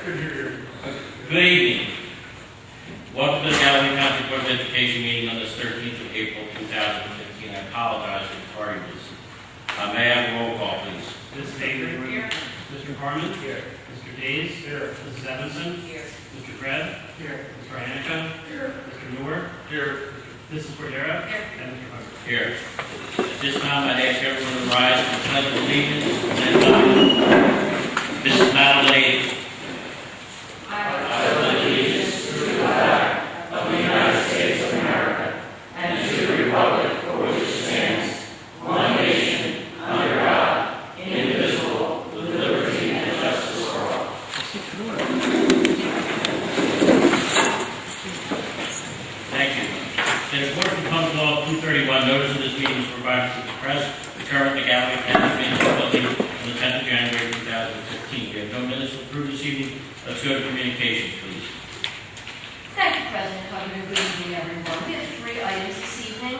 Good evening. Welcome to the Galloway Township Board of Education meeting on this 13th of April 2015. I apologize for tardiness. May I have a roll call, please? Mrs. Baker? Here. Mr. Harmon? Here. Mr. Days? Here. Mrs. Evanson? Here. Mr. Krebs? Here. Mr. Hanika? Here. Mr. Moore? Here. Mrs. Cordera? Here. And Mr. Hubbard? Here. At this time, I'd ask everyone to rise for the pledge of allegiance. Mrs. Madeline. I pledge allegiance to the flag of the United States of America and to the republic for which it stands, one nation, under God, indivisible, with liberty and justice for all. Thank you. In accordance with Public Law 231, notice of this meeting was provided to the press, occurring at the Galloway Township building on the 10th of January 2015. We have no minutes to approve this evening. Let's go to communications, please. Thank you, President Hubbard, and good evening, everyone. We have 3 items this evening.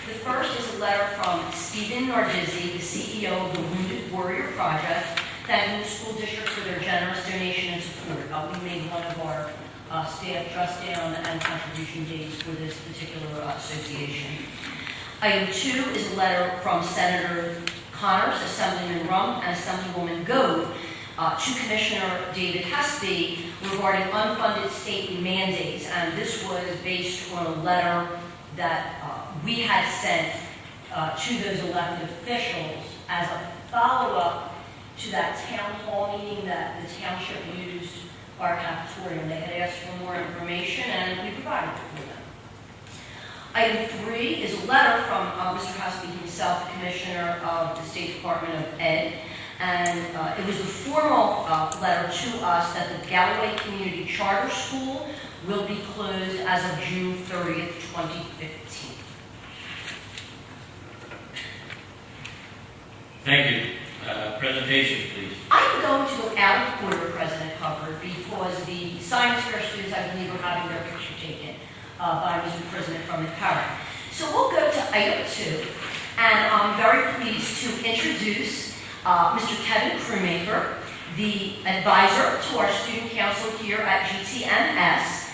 The first is a letter from Stephen Nardizzi, the CEO of the Wounded Warrior Project, thanking the school district for their generous donation and support. We made one of our staff dress down and contribution days for this particular association. Item 2 is a letter from Senator Connors, Assemblyman Rump, and Assemblywoman Gove to Commissioner David Hesby regarding unfunded state mandates. And this was based on a letter that we had sent to those elected officials as a follow-up to that town hall meeting that the township used our cafeteria. They had asked for more information, and we provided it for them. Item 3 is a letter from Mr. Hesby himself, Commissioner of the State Department of Ed, and it was a formal letter to us that the Galloway Community Charter School will be closed as of June 30th, 2015. Thank you. Presentation, please. I'm going to look out of order, President Hubbard, because the Science Fair students, I believe, are having their picture taken by Mr. President from the parent. So we'll go to item 2, and I'm very pleased to introduce Mr. Kevin Crewmaker, the advisor to our student council here at GTMS,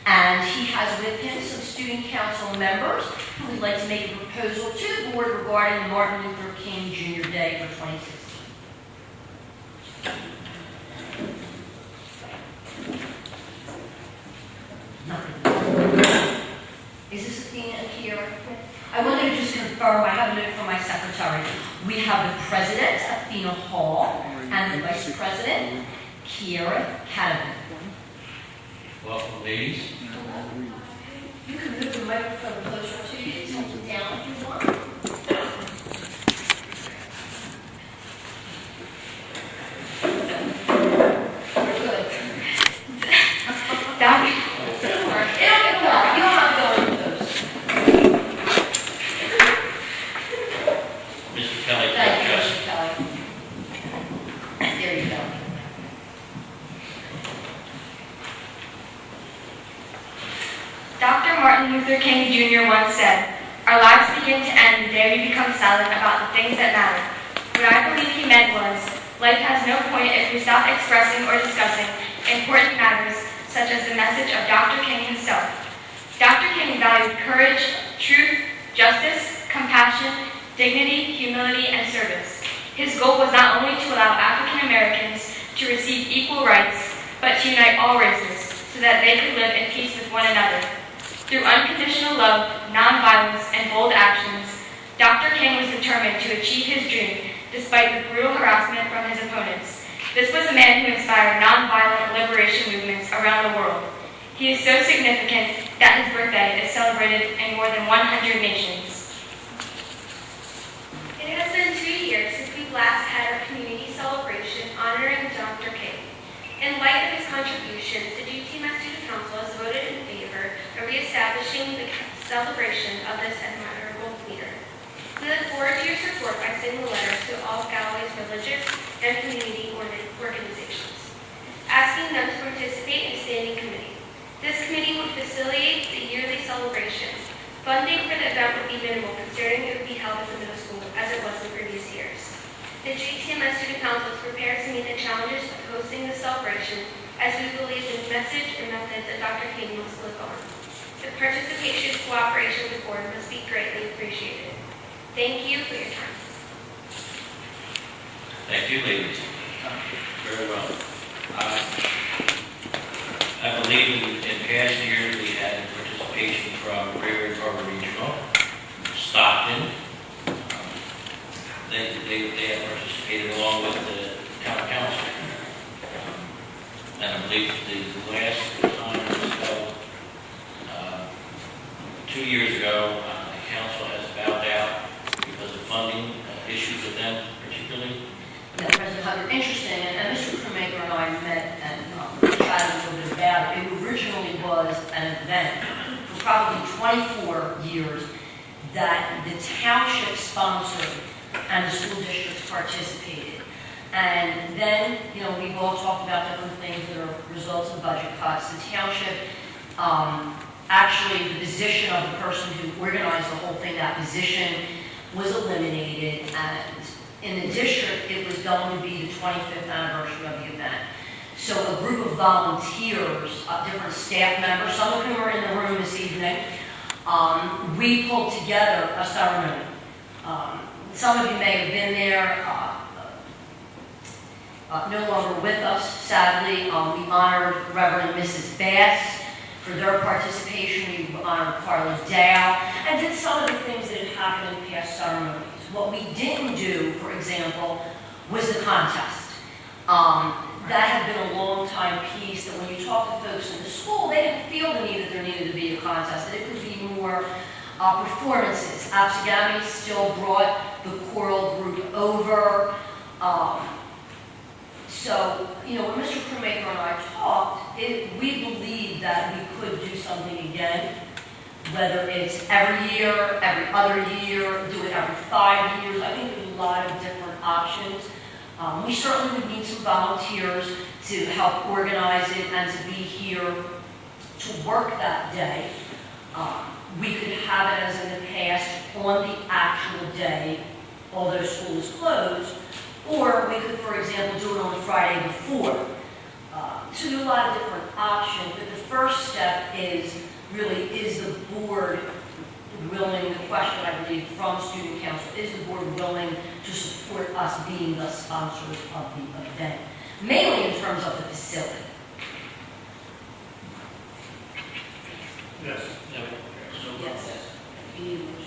and he has with him some student council members who would like to make a proposal to the board regarding the Martin Luther King Jr. Day for 2016. Is this Athena here? I wanted to just confirm, I have a note from my secretary. We have the president, Athena Hall, and the vice president, Kiera Canavan. Welcome, ladies. You can move the microphone closer to you, hold it down if you want. We're good. It'll work. You don't have to go into those. Mr. Kelly, Thank you, just. Mr. Kelly. There you go. Dr. Martin Luther King Jr. once said, "Our lives begin to end the day we become silent about the things that matter." What I believe he meant was, life has no point if we stop expressing or discussing important matters such as the message of Dr. King himself. Dr. King valued courage, truth, justice, compassion, dignity, humility, and service. His goal was not only to allow African Americans to receive equal rights, but to unite all races so that they could live in peace with one another. Through unconditional love, nonviolence, and bold actions, Dr. King was determined to achieve his dream despite the brutal harassment from his opponents. This was a man who inspired nonviolent liberation movements around the world. He is so significant that his birthday is celebrated in more than 100 nations. It has been 2 years since we last had our community celebration honoring Dr. King. In light of his contributions, the GTMS Student Council has voted in favor of reestablishing the celebration of this admirable leader. We look forward to your support by sending letters to all Galloway's religious and community organizations, asking them to participate in a standing committee. This committee would facilitate the yearly celebration. Funding for the event would be minimal, considering it would be held at the middle school, as it was in previous years. The GTMS Student Council is prepared to meet the challenges of hosting the celebration as we believe the message and methods that Dr. King must live on. The participation and cooperation of the board must be greatly appreciated. Thank you for your time. Thank you, ladies. Very well. I believe in past years we had participation from Greater Harbor Regional, Stockton. They have participated along with the town council. And I believe the last time was held 2 years ago, the council has bowed out because of funding issues with them particularly. Yeah, President Hubbard, interesting, and Mr. Crewmaker and I met and chatted a little bit about it. It originally was an event for probably 24 years that the township sponsored and the school districts participated. And then, we've all talked about different things that are results of budget cuts. The township, actually, the position of the person who organized the whole thing, that position was eliminated, and in the district, it was going to be the 25th anniversary of the event. So a group of volunteers, different staff members, some of whom are in the room this evening, we pulled together a ceremony. Some of you may have been there, no longer with us, sadly. We honored Reverend and Mrs. Bass for their participation. We honored Carla Dow, and did some of the things that had happened in past ceremonies. What we didn't do, for example, was the contest. That had been a long time piece that when you talk to folks in the school, they didn't feel the need that there needed to be a contest, that it could be more performances. Absegami still brought the choral group over. So, when Mr. Crewmaker and I talked, we believed that we could do something again, whether it's every year, every other year, do it every 5 years. I think there's a lot of different options. We certainly would need some volunteers to help organize it and to be here to work that day. We could have it as in the past on the actual day, although school is closed, or we could, for example, do it on the Friday before. So there are a lot of different options, but the first step is the board willing, the question I believe from student council, is the board willing to support us being the sponsors of the event, mainly in terms of the facility? Yes. Yes. You need a motion.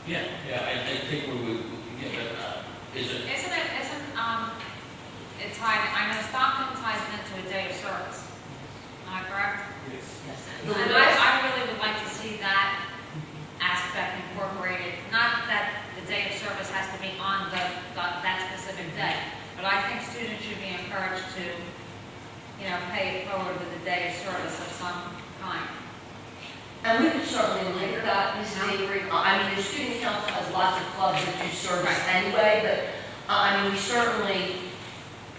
Yeah, I think it's tied, I know Stockton ties into a day of service. Am I correct? Yes. And I really would like to see that aspect incorporated. Not that the day of service has to be on that specific day, but I think students should be encouraged to, pay it forward with a day of service of some kind. And we could certainly link that, Mrs. Avery. The student council has lots of clubs that do service anyway, but, we certainly.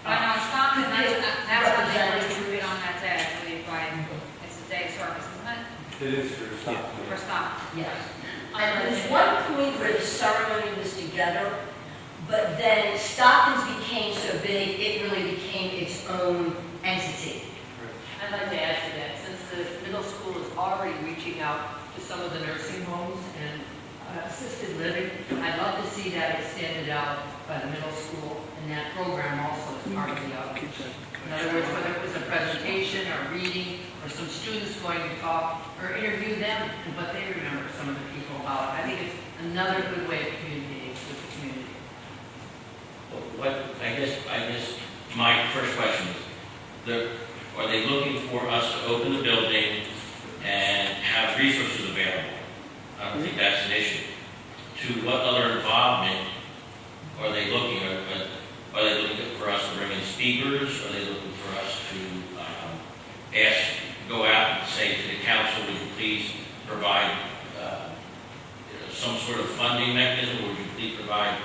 I know Stockton, that's what they represented. included on that day, I believe, right? It's a day of service, isn't it? It is for Stockton. For Stockton. Yes. And there's one point where the ceremony was together, but then Stockton's became so big, it really became its own entity. I'd like to add to that, since the middle school is already reaching out to some of the nursing homes and assisted living, I'd love to see that extended out by the middle school, and that program also is part of the outreach. In other words, whether it was a presentation or reading, or some students going to talk, or interview them and what they remember some of the people about. I think it's another good way of communicating with the community. I guess my first question is, are they looking for us to open the building and have resources available? I don't think that's an issue. To what other involvement are they looking at? Are they looking for us to bring in speakers? Are they looking for us to go out and say to the council, would you please provide some sort of funding mechanism? Would you please provide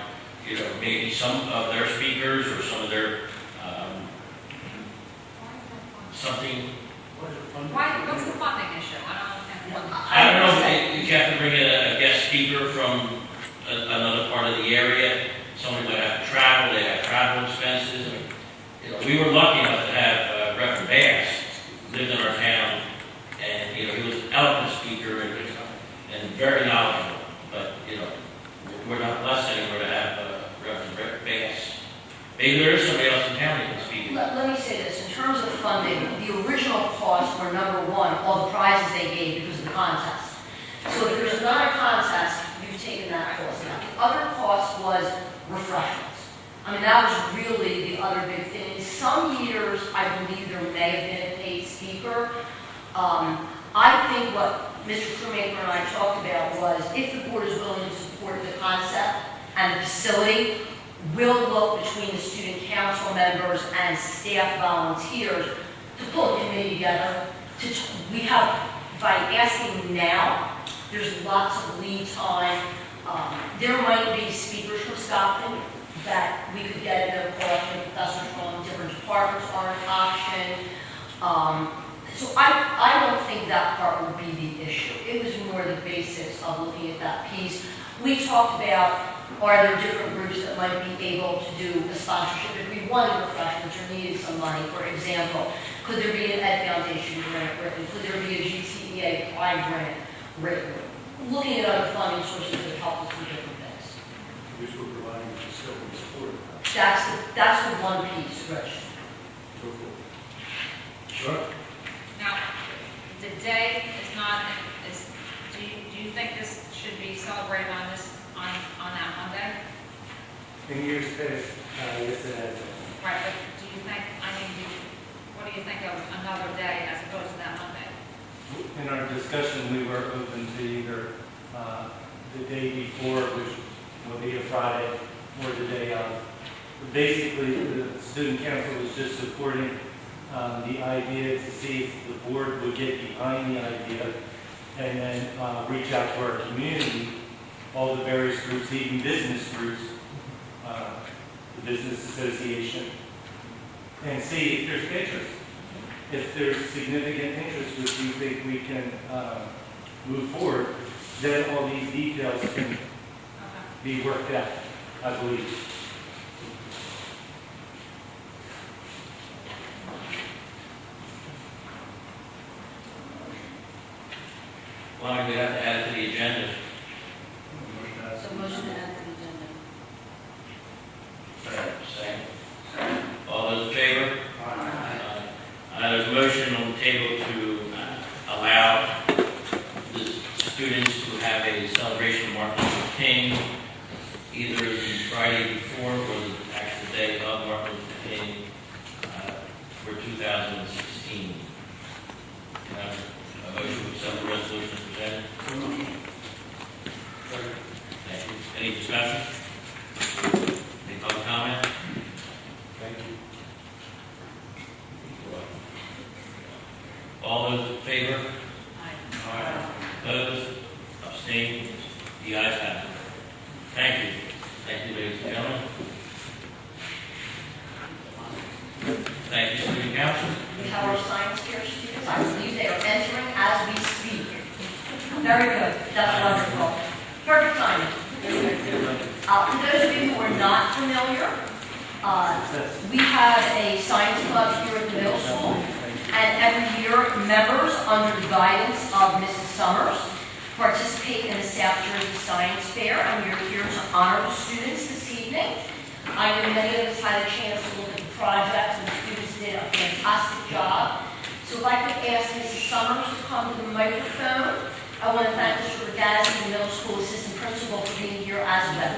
maybe some of their speakers or some of their something? What's the funding issue? I don't know if you have to bring in a guest speaker from another part of the area. Somebody might have to travel, they have travel expenses. we were lucky enough to have Reverend Bass lived in our town, and he was an eloquent speaker and very knowledgeable. But we're not blessed anymore to have Reverend Bass. Maybe there is somebody else in town that can speak. Let me say this, in terms of funding, the original costs were number one, all the prizes they gave because of the contest. So if there's not a contest, you've taken that cost out. The other cost was refreshments. I mean, that was really the other big thing. In some years, I believe there may have been a paid speaker. I think what Mr. Crewmaker and I talked about was if the board is willing to support the concept and the facility, we'll look between the student council members and staff volunteers to pull a committee together. We have, by asking now, there's lots of lead time. There might be speakers from Stockton that we could get at no cost, professors from different departments are an option. So I don't think that part would be the issue. It was more the basics of looking at that piece. We talked about, are there different groups that might be able to do a sponsorship if we wanted refreshments or needed some money? For example, could there be an Ed Foundation grant written? Could there be a GTEA Pride grant written? Looking at other funding sources that help us with different things. Which we're providing facility support. That's the one piece, Rich. Sure. Now, the day is not, do you think this should be celebrated on that Monday? In years past, yes, it has. Right, but do you think, what do you think of another day as opposed to that Monday? In our discussion, we were open to either the day before, which will be a Friday, or the day of. Basically, the student council was just supporting the idea to see if the board would get behind the idea and then reach out to our community, all the various groups, even business groups, the business association, and see if there's interest. If there's significant interest, which we think we can move forward, then all these details can be worked out, I believe. Why do we have to add it to the agenda? So motion to add to the agenda. Second. All those in favor? Aye. There's a motion on the table to allow the students to have a celebration of Martin Luther King, either the Friday before or the actual day of Martin Luther King for 2016. Can I have a motion to accept the resolution presented? Thank you. Any discussion? Any public comment? Thank you. All those in favor? Aye. Opposed? Abstained? The ayes have it. Thank you. Thank you, ladies and gentlemen. Thank you, student council. We have our science fair students. I believe they are entering as we speak. Very good. That's wonderful. Perfect timing. For those of you who are not familiar, we have a science club here at the middle school. And every year, members, under the guidance of Mrs. Summers, participate in the South Jersey Science Fair, and we are here to honor the students this evening. I know many of us had a chance to look at the projects, and the students did a fantastic job. So if I could ask Mrs. Summers to come to the microphone. I want to thank Mr. Regazzi, the middle school assistant principal, for being here as well.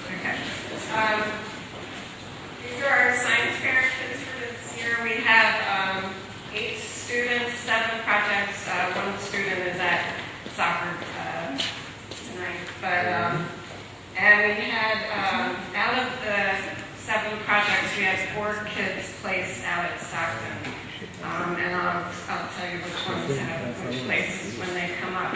Okay. These are our science fair kids for this year. We have 8 students, 7 projects. One student is at soccer tonight. And we had, out of the 7 projects, we had 4 kids placed out at Stockton. And I'll tell you which ones have which places when they come up.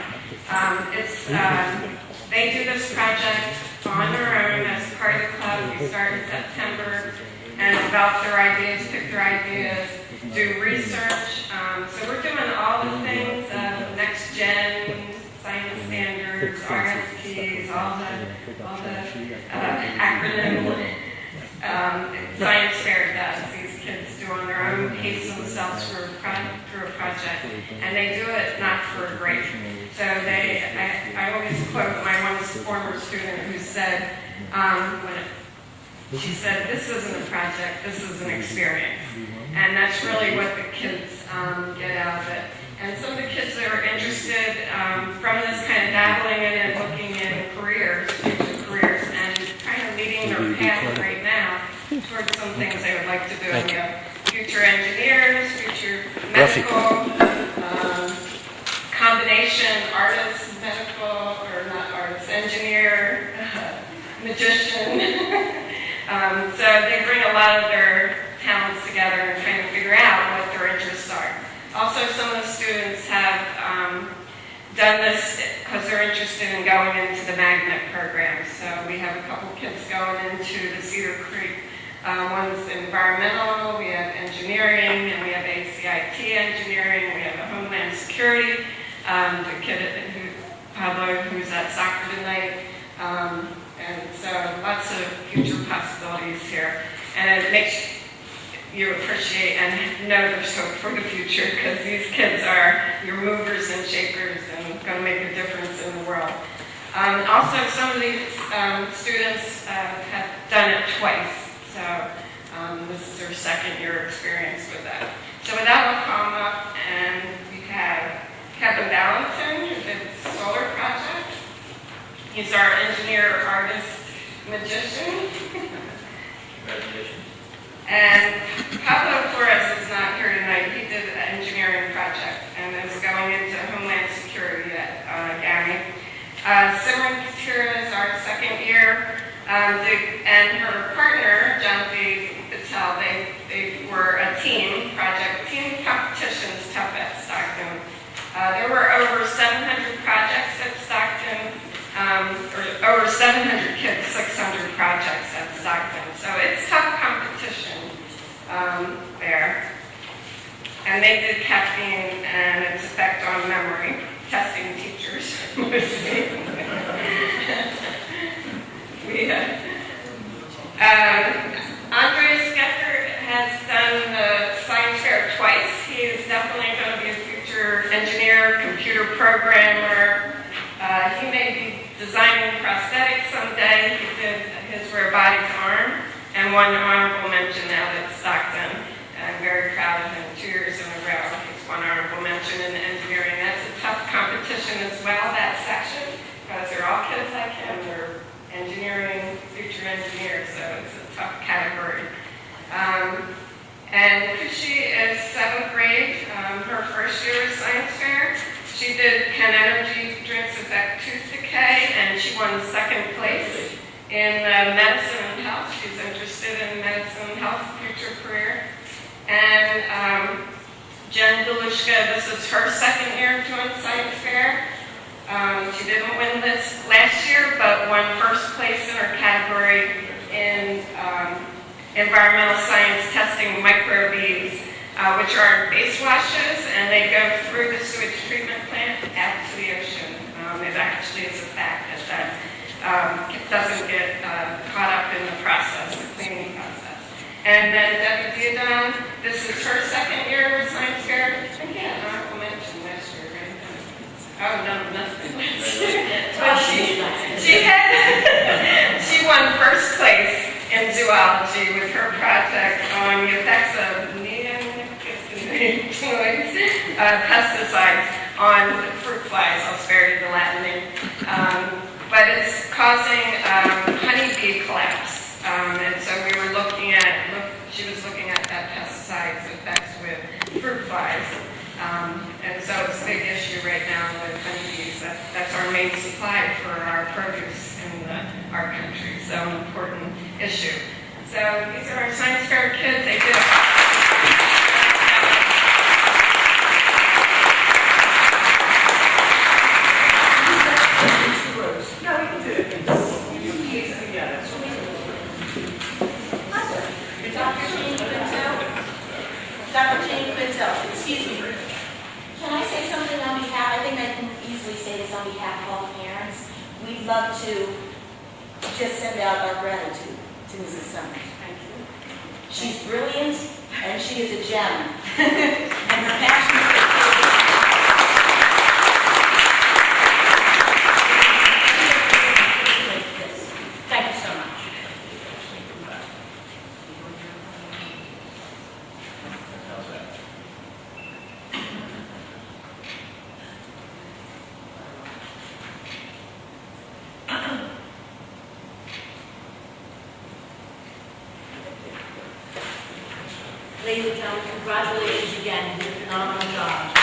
They do this project on their own as part of the club. We start in September. and develop their ideas, pick their ideas, do research. So we're doing all the things, next gen, science standards, RSTs, all the acronyms. Science Fair does. These kids do on their own pace themselves through a project, and they do it not for a grade. So I always quote my one former student who said, she said, "This isn't a project, this is an experience," and that's really what the kids get out of it. And some of the kids that are interested from this kind of dabbling in it, looking in careers, future careers, and kind of leading their path right now towards some things they would like to do. We have future engineers, future medical, combination artist, medical, or not artist, engineer, magician. So they bring a lot of their talents together and trying to figure out what their interests are. Also, some of the students have done this because they're interested in going into the magnet program. So we have a couple kids going into the Cedar Creek. One's environmental, we have engineering, and we have ACIT engineering, we have a Homeland Security, the kid Pablo, who's at soccer tonight. And so lots of future possibilities here. And it makes you appreciate and know there's hope for the future, because these kids are your movers and shakers and going to make a difference in the world. Also, some of these students have done it twice. So this is their second year experience with that. So with that, we'll come up and we have Kevin Valentin, who did the solar project. He's our engineer, artist, magician. Congratulations. And Pablo Flores is not here tonight. He did an engineering project and is going into Homeland Security at Galloway. Simran Katura is our second year. And her partner, John B. Patel, they were a team project. Team competition's tough at Stockton. There were over 700 projects at Stockton, or over 700 kids, 600 projects at Stockton. So it's tough competition there. And they did caffeine and its effect on memory, testing teachers mostly. Andreas Gecker has done the Science Fair twice. He is definitely going to be a future engineer, computer programmer. He may be designing prosthetics someday. He did his robotics arm and won honorable mention out at Stockton. I'm very proud of him. 2 years in a row, he's won honorable mention in engineering. That's a tough competition as well, that section, because they're all kids like him. They're engineering, future engineers, so it's a tough category. And Kushi is 7th grade, her first year of Science Fair. She did Can Energy Drinks Affect Tooth Decay, and she won 2nd place in medicine and health. She's interested in medicine and health, future career. And Jen Delushka, this is her 2nd year doing Science Fair. She didn't win this last year, but won 1st place in her category in environmental science testing microbeads, which are base washes, and they go through the sewage treatment plant out to the ocean. It actually is a fact that it doesn't get caught up in the process, the cleaning process. And then Debbie Diodon, this is her 2nd year with Science Fair. And yeah, honorable mention last year, right? Oh, no, nothing. But she won 1st place in zoology with her project on the effects of neonicotinoids, pesticides on fruit flies. I'll spare you the Latin name. But it's causing honeybee collapse. And so we were looking at, she was looking at that pesticide's effects with fruit flies. And so it's a big issue right now with honeybees. That's our main supply for our produce in our country. So an important issue. So these are our Science Fair kids. They did No, we can do it. Yeah, that's what we do. Good job. Dr. Jane Quintel, excuse me. Can I say something on behalf, I think I can easily say this on behalf of all the parents. We'd love to just send out our gratitude to Mrs. Summers. Thank you. She's brilliant, and she is a gem. And her passion Thank you so much. Ladies and gentlemen, congratulations again. You did a phenomenal job.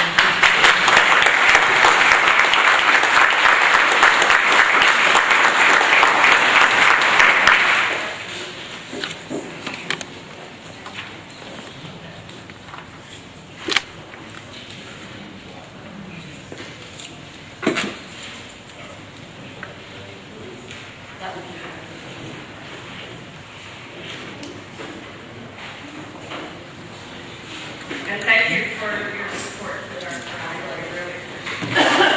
That would be great. And thank you for your support for our program. I really appreciate it.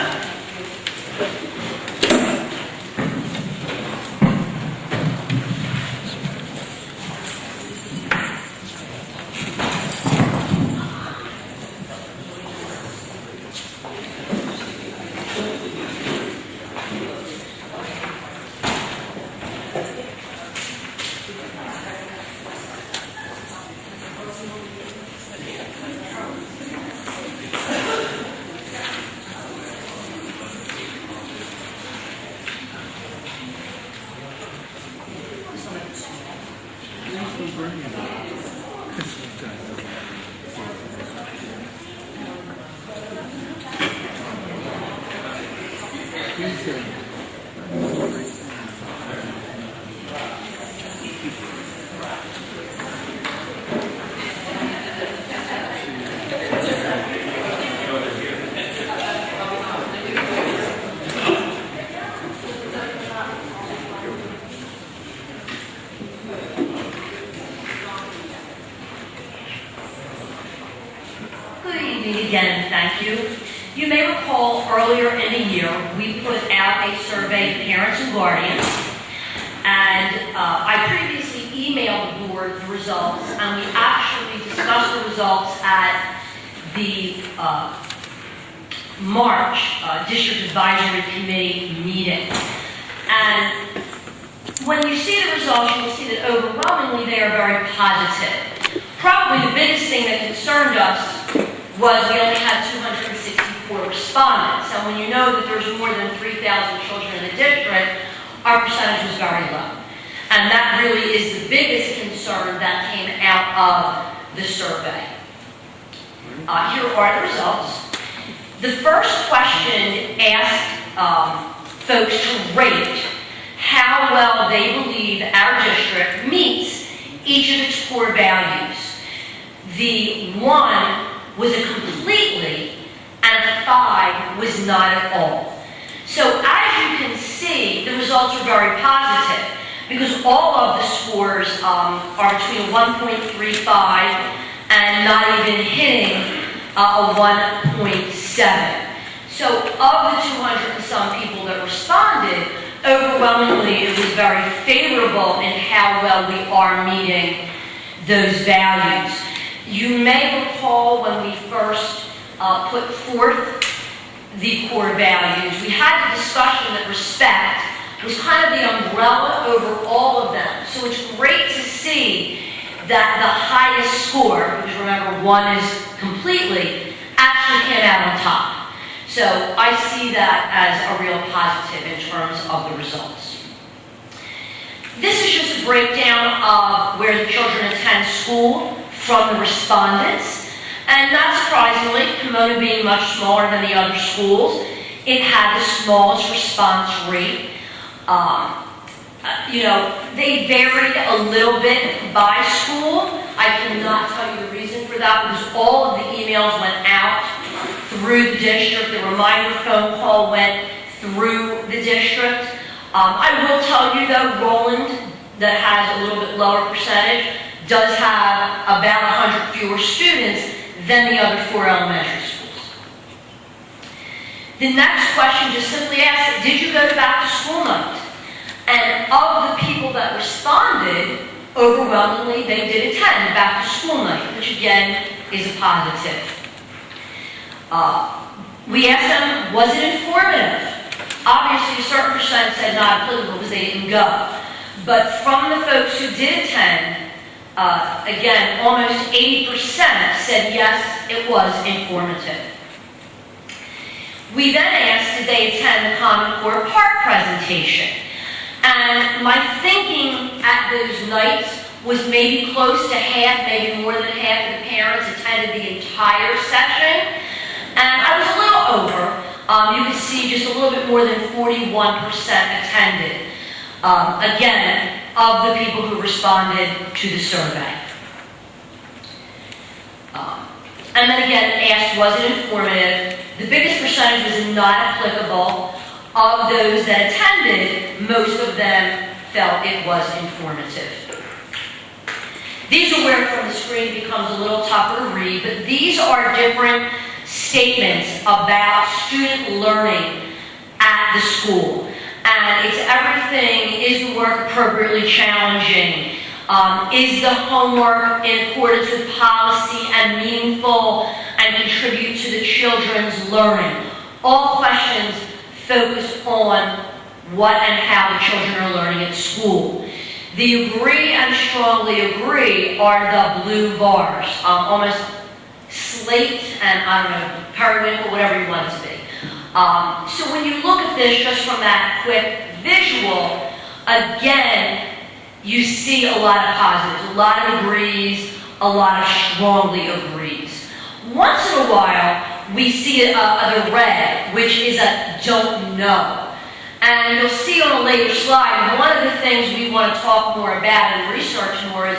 Good evening again, and thank you. You may recall earlier in the year, we put out a survey to parents and guardians, and I previously emailed the board the results, and we actually discussed the results at the March District Advisory Committee meeting. And when you see the results, you will see that overwhelmingly they are very positive. Probably the biggest thing that concerned us was we only had 264 respondents. And when you know that there's more than 3,000 children in the district, our percentage was very low. And that really is the biggest concern that came out of the survey. Here are the results. The first question asked folks to rate how well they believe our district meets each of its core values. The 1 was a completely, and a 5 was not at all. So as you can see, the results are very positive because all of the scores are between 1.35 and not even hitting a 1.7. So of the 200 and some people that responded, overwhelmingly it was very favorable in how well we are meeting those values. You may recall when we first put forth the core values, we had the discussion that respect was kind of the umbrella over all of them. So it's great to see that the highest score, which remember 1 is completely, actually came out on top. So I see that as a real positive in terms of the results. This is just a breakdown of where the children attend school from the respondents. And not surprisingly, Pomona being much smaller than the other schools, it had the smallest response rate. They varied a little bit by school. I cannot tell you the reason for that because all of the emails went out through the district. The reminder phone call went through the district. I will tell you though, Roland, that has a little bit lower percentage, does have about 100 fewer students than the other 4 elementary schools. The next question just simply asks, did you go to back to school night? And of the people that responded, overwhelmingly they did attend back to school night, which again is a positive. We asked them, was it informative? Obviously, a certain percent said not applicable because they didn't go. But from the folks who did attend, again, almost 80% said yes, it was informative. We then asked, did they attend the Common Core Park presentation? And my thinking at those nights was maybe close to half, maybe more than half of the parents attended the entire session. And I was a little over. You can see just a little bit more than 41% attended. Again, of the people who responded to the survey. And then again, asked, was it informative? The biggest percentage was not applicable. Of those that attended, most of them felt it was informative. These are where from the screen it becomes a little tougher to read, but these are different statements about student learning at the school. And it's everything, is the work appropriately challenging? Is the homework in accordance with policy and meaningful and contribute to the children's learning? All questions focus on what and how the children are learning at school. The agree and strongly agree are the blue bars, almost slate and, I don't know, periwinkle, whatever you want it to be. So when you look at this just from that quick visual, again, you see a lot of positives, a lot of agrees, a lot of strongly agrees. Once in a while, we see the red, which is a don't know. And you'll see on a later slide, one of the things we want to talk more about and research more is,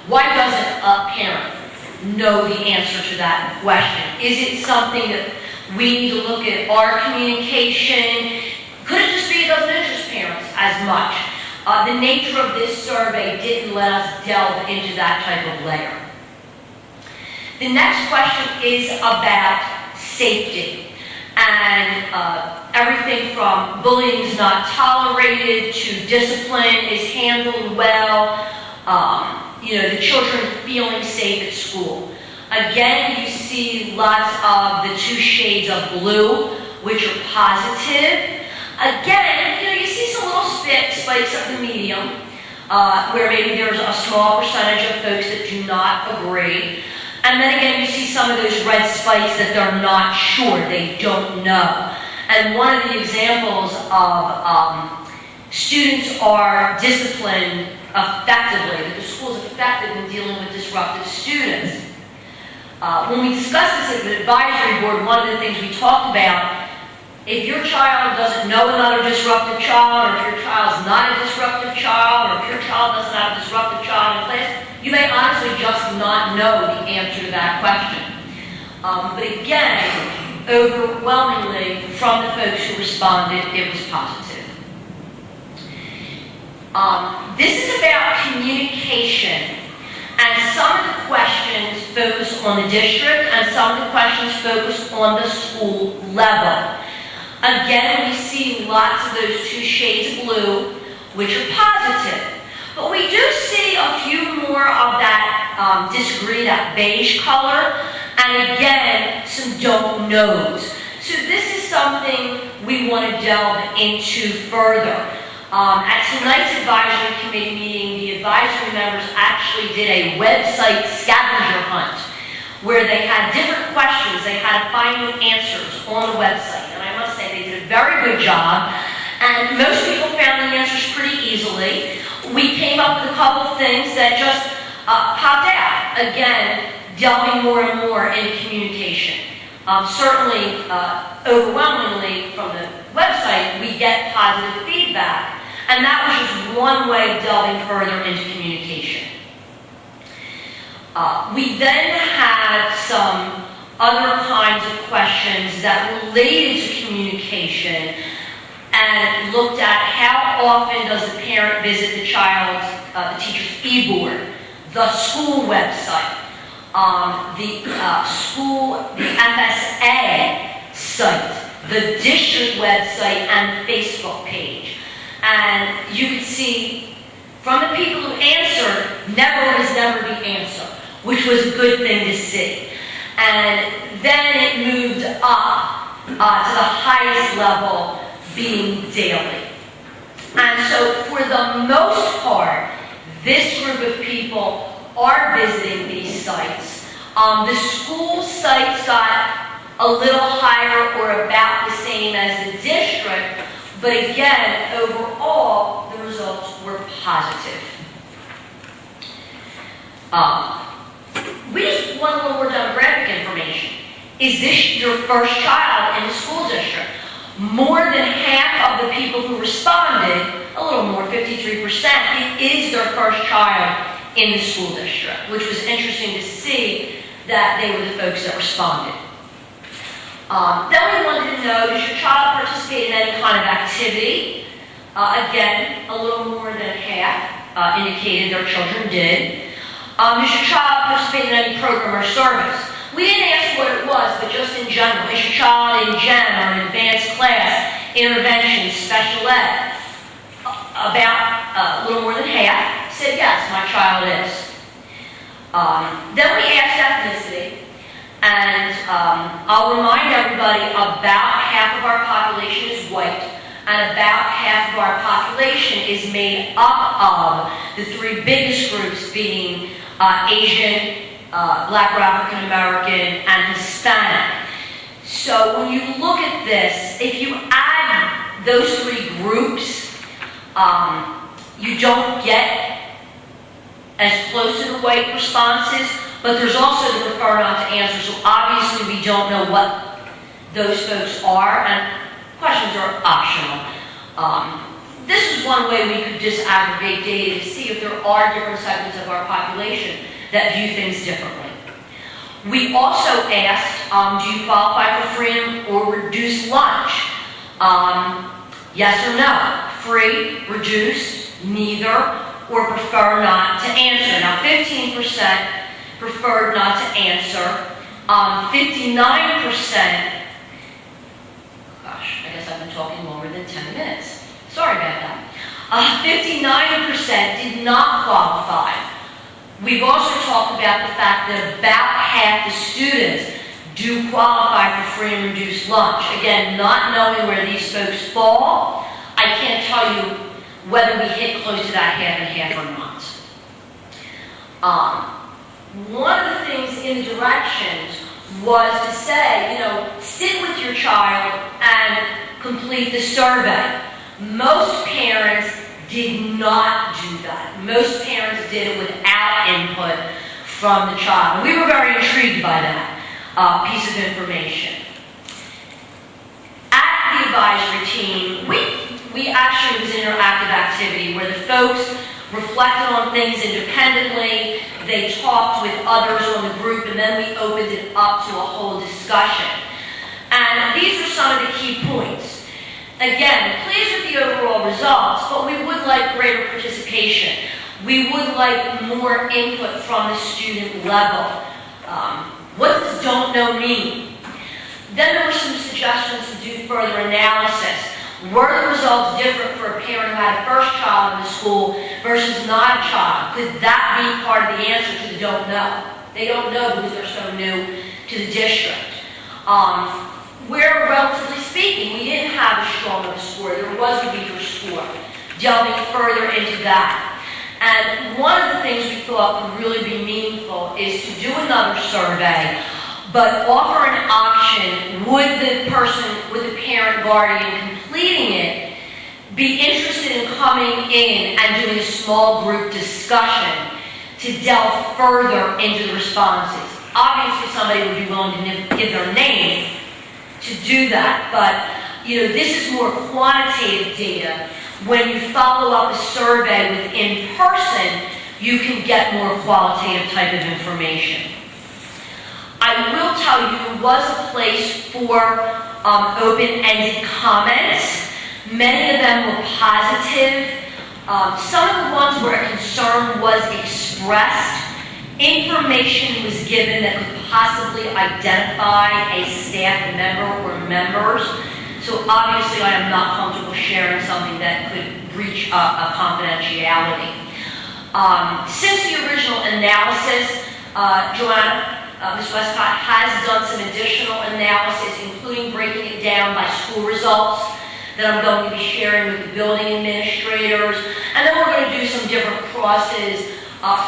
why doesn't a parent know the answer to that question? Is it something that we need to look at our communication? Could it just be it doesn't interest parents as much? The nature of this survey didn't let us delve into that type of layer. The next question is about safety. And everything from bullying is not tolerated to discipline is handled well. The children feeling safe at school. Again, you see lots of the 2 shades of blue, which are positive. Again, you see some little spikes of the medium, where maybe there's a small percentage of folks that do not agree. And then again, you see some of those red spikes that they're not sure, they don't know. And one of the examples of students are disciplined effectively, that the school is effective in dealing with disruptive students. When we discussed this at the advisory board, one of the things we talked about, if your child doesn't know another disruptive child, or if your child's not a disruptive child, or if your child doesn't have a disruptive child in class, you may honestly just not know the answer to that question. But again, overwhelmingly, from the folks who responded, it was positive. This is about communication. And some of the questions focus on the district, and some of the questions focus on the school level. Again, we see lots of those 2 shades of blue, which are positive. But we do see a few more of that disagree, that beige color, and again, some don't knows. So this is something we want to delve into further. At tonight's advisory committee meeting, the advisory members actually did a website scavenger hunt where they had different questions. They had to find the answers on the website. And I must say, they did a very good job. And most people found the answers pretty easily. We came up with a couple of things that just popped out. Again, delving more and more into communication. Certainly, overwhelmingly from the website, we get positive feedback. And that was just one way of delving further into communication. We then had some other kinds of questions that related to communication and looked at how often does the parent visit the child's, the teacher's e-board. the school website, the FSA site, the district website, and the Facebook page. And you could see from the people who answered, never was never the answer, which was a good thing to see. And then it moved up to the highest level, being daily. And so for the most part, this group of people are visiting these sites. The school sites got a little higher or about the same as the district, but again, overall, the results were positive. We just want a little more demographic information. Is this your first child in the school district? More than half of the people who responded, a little more, 53%, it is their first child in the school district, which was interesting to see that they were the folks that responded. Then we wanted to know, does your child participate in any kind of activity? Again, a little more than half indicated their children did. Does your child participate in any program or service? We didn't ask what it was, but just in general. Is your child in gen or an advanced class, intervention, special ed? About a little more than half said yes, my child is. Then we asked ethnicity, and I'll remind everybody about half of our population is white, and about half of our population is made up of the three biggest groups being Asian, Black or African American, and Hispanic. So when you look at this, if you add those three groups, you don't get as close to the white responses, but there's also the prefer not to answer. So obviously we don't know what those folks are, and questions are optional. This is one way we could disaggregate data to see if there are different segments of our population that view things differently. We also asked, do you qualify for free or reduced lunch? Yes or no? Free, reduced, neither, or prefer not to answer. Now 15% preferred not to answer. 59%, gosh, I guess I've been talking longer than 10 minutes. Sorry about that. 59% did not qualify. We've also talked about the fact that about half the students do qualify for free and reduced lunch. Again, not knowing where these folks fall, I can't tell you whether we hit close to that half and half or not. One of the things in the directions was to say, sit with your child and complete the survey. Most parents did not do that. Most parents did it without input from the child. We were very intrigued by that piece of information. At the advisory team, we actually was an interactive activity where the folks reflected on things independently, they talked with others on the group, and then we opened it up to a whole discussion. And these are some of the key points. Again, pleased with the overall results, but we would like greater participation. We would like more input from the student level. What does don't know mean? Then there were some suggestions to do further analysis. Were the results different for a parent who had a first child in the school versus not a child? Could that be part of the answer to the don't know? They don't know because they're so new to the district. Where, relatively speaking, we didn't have as strong of a score. There was a weaker score. Delving further into that. And one of the things we thought would really be meaningful is to do another survey, but offer an option. Would the parent guardian completing it be interested in coming in and doing a small group discussion to delve further into the responses? Obviously, somebody would be willing to give their name to do that, but this is more quantitative data. When you follow up a survey with in person, you can get more qualitative type of information. I will tell you, there was a place for open-ended comments. Many of them were positive. Some of the ones where a concern was expressed, information was given that could possibly identify a staff member or members. So obviously I am not comfortable sharing something that could breach a confidentiality. Since the original analysis, Joanna, Ms. Westcott has done some additional analysis, including breaking it down by school results that I'm going to be sharing with the building administrators. And then we're going to do some different crosses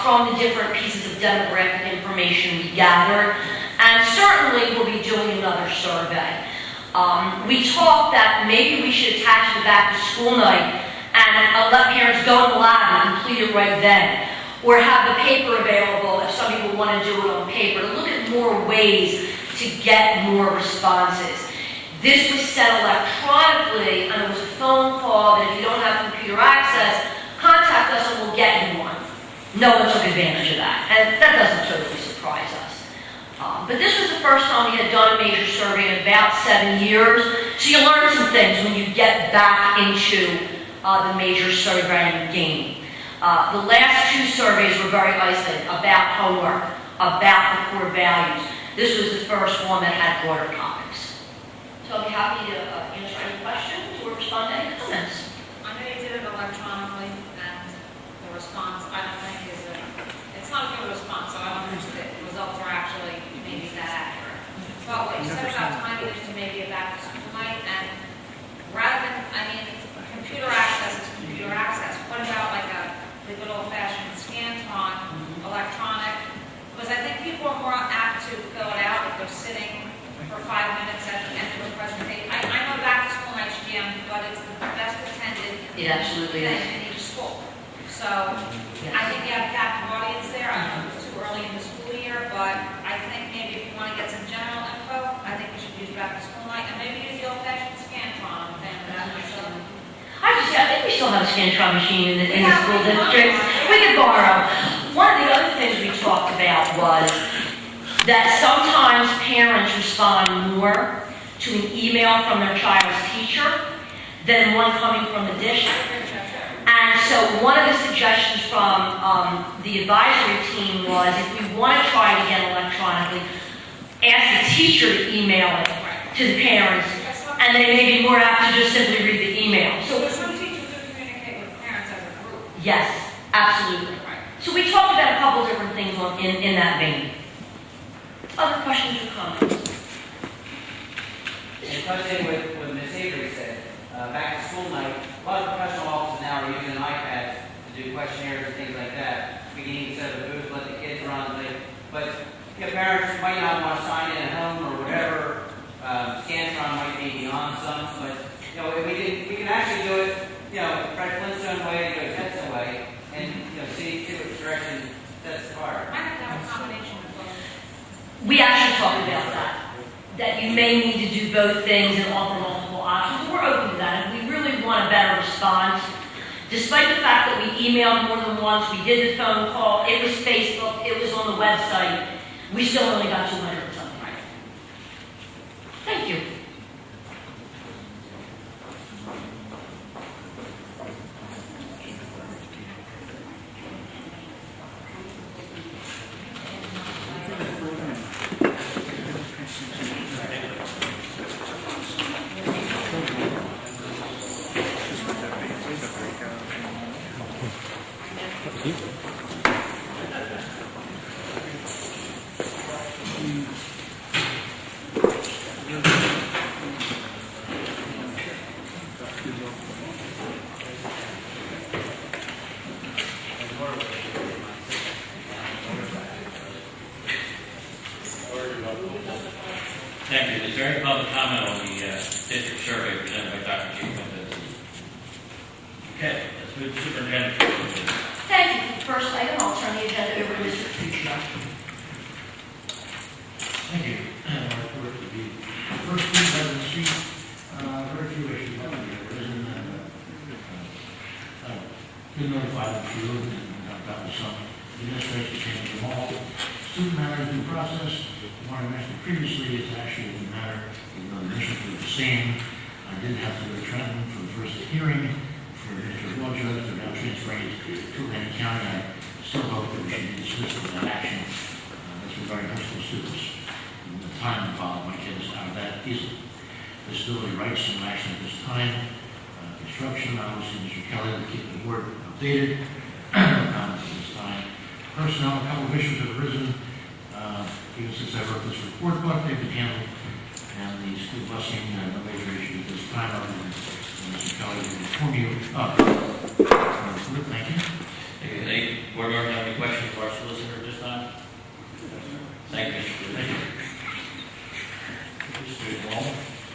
from the different pieces of demographic information we gathered. And certainly we'll be doing another survey. We talked that maybe we should attach the back to school night and let parents go in the lab and complete it right then. Or have the paper available if some people want to do it on paper, to look at more ways to get more responses. This was sent electronically, and it was a phone call that if you don't have computer access, contact us and we'll get you one. No one took advantage of that, and that doesn't totally surprise us. But this was the first time we had done a major survey in about 7 years, so you learn some things when you get back into the major surveying game. The last 2 surveys were very isolated, about homework, about the core values. This was the first one that had broader topics. So I'll be happy to answer any questions or respond to any comments. I know you did it electronically, and the response, I don't think it's not a good response, so I don't think the results are actually maybe that accurate. But what you said about timing is to maybe a back to school night, and rather than, computer access is computer access. What about like the good old fashioned Scantron, electronic? Because I think people are more apt to fill it out if they're sitting for 5 minutes at the end of a presentation. I know back to school night's jam, but it's the best attended It absolutely thing is. in each school. So I think you have a captive audience there. I know it's too early in the school year, but I think maybe if you want to get some general info, I think we should use back to school night and maybe use the old fashioned Scantron thing for that myself. I think we still have a Scantron machine in the school district. We could borrow. One of the other things we talked about was that sometimes parents respond more to an email from their child's teacher than one coming from the district. And so one of the suggestions from the advisory team was if we want to try it again electronically, ask the teacher to email it to the parents, and they may be more apt to just simply read the email. So Some teachers do communicate with parents as a group. yes, absolutely. So we talked about a couple different things in that vein. Other questions or comments? And touching with what Ms. Avery said, back to school night, a lot of professional offices now are using iPads to do questionnaires and things like that. We can even set up a booth, let the kids run, but parents might not want to sign in at home or whatever. Scantron might be beyond some, but if we can actually do it, Fred Flintstone way, go Jetson way, and see what direction that's required. I have to have a combination of both. We actually talked about that you may need to do both things and offer multiple options. We're open to that. If we really want a better response, despite the fact that we emailed more than once, we did the phone call, it was Facebook, it was on the website, we still only got 200 or something. Thank you. Thank you. Is there any public comment on the district survey presented by Dr. Jacob? Okay, let's move to superintendent's report. Thank you. For the first item, I'll turn the agenda over to Mr. Fuchsia. Thank you. Report to be first week presidency, very few issues that have arisen, and been notified of a few, and I've gotten some administration change them all. Student matters due process, what I mentioned previously, is actually the matter, even though the mission was the same. I did have to go to Trenton for the first hearing for Mr. Law Judge, they're now transferring to Atlantic County. I still hope that we should be dismissed with that action. That's regarding high school students. And the time involved might get us out of that easily. Disability rights and action at this time. Construction, obviously, Mr. Kelly will keep the board updated. Comments at this time. Personnel, a couple of issues have arisen. Even since I wrote this report, but they've been handled. And the school busing, no major issue at this time, other than Mr. Kelly will inform you of. Thank you. Any board members have any questions for our solicitor at this time? Thank you, Mr. Thank you. Mr. Wall?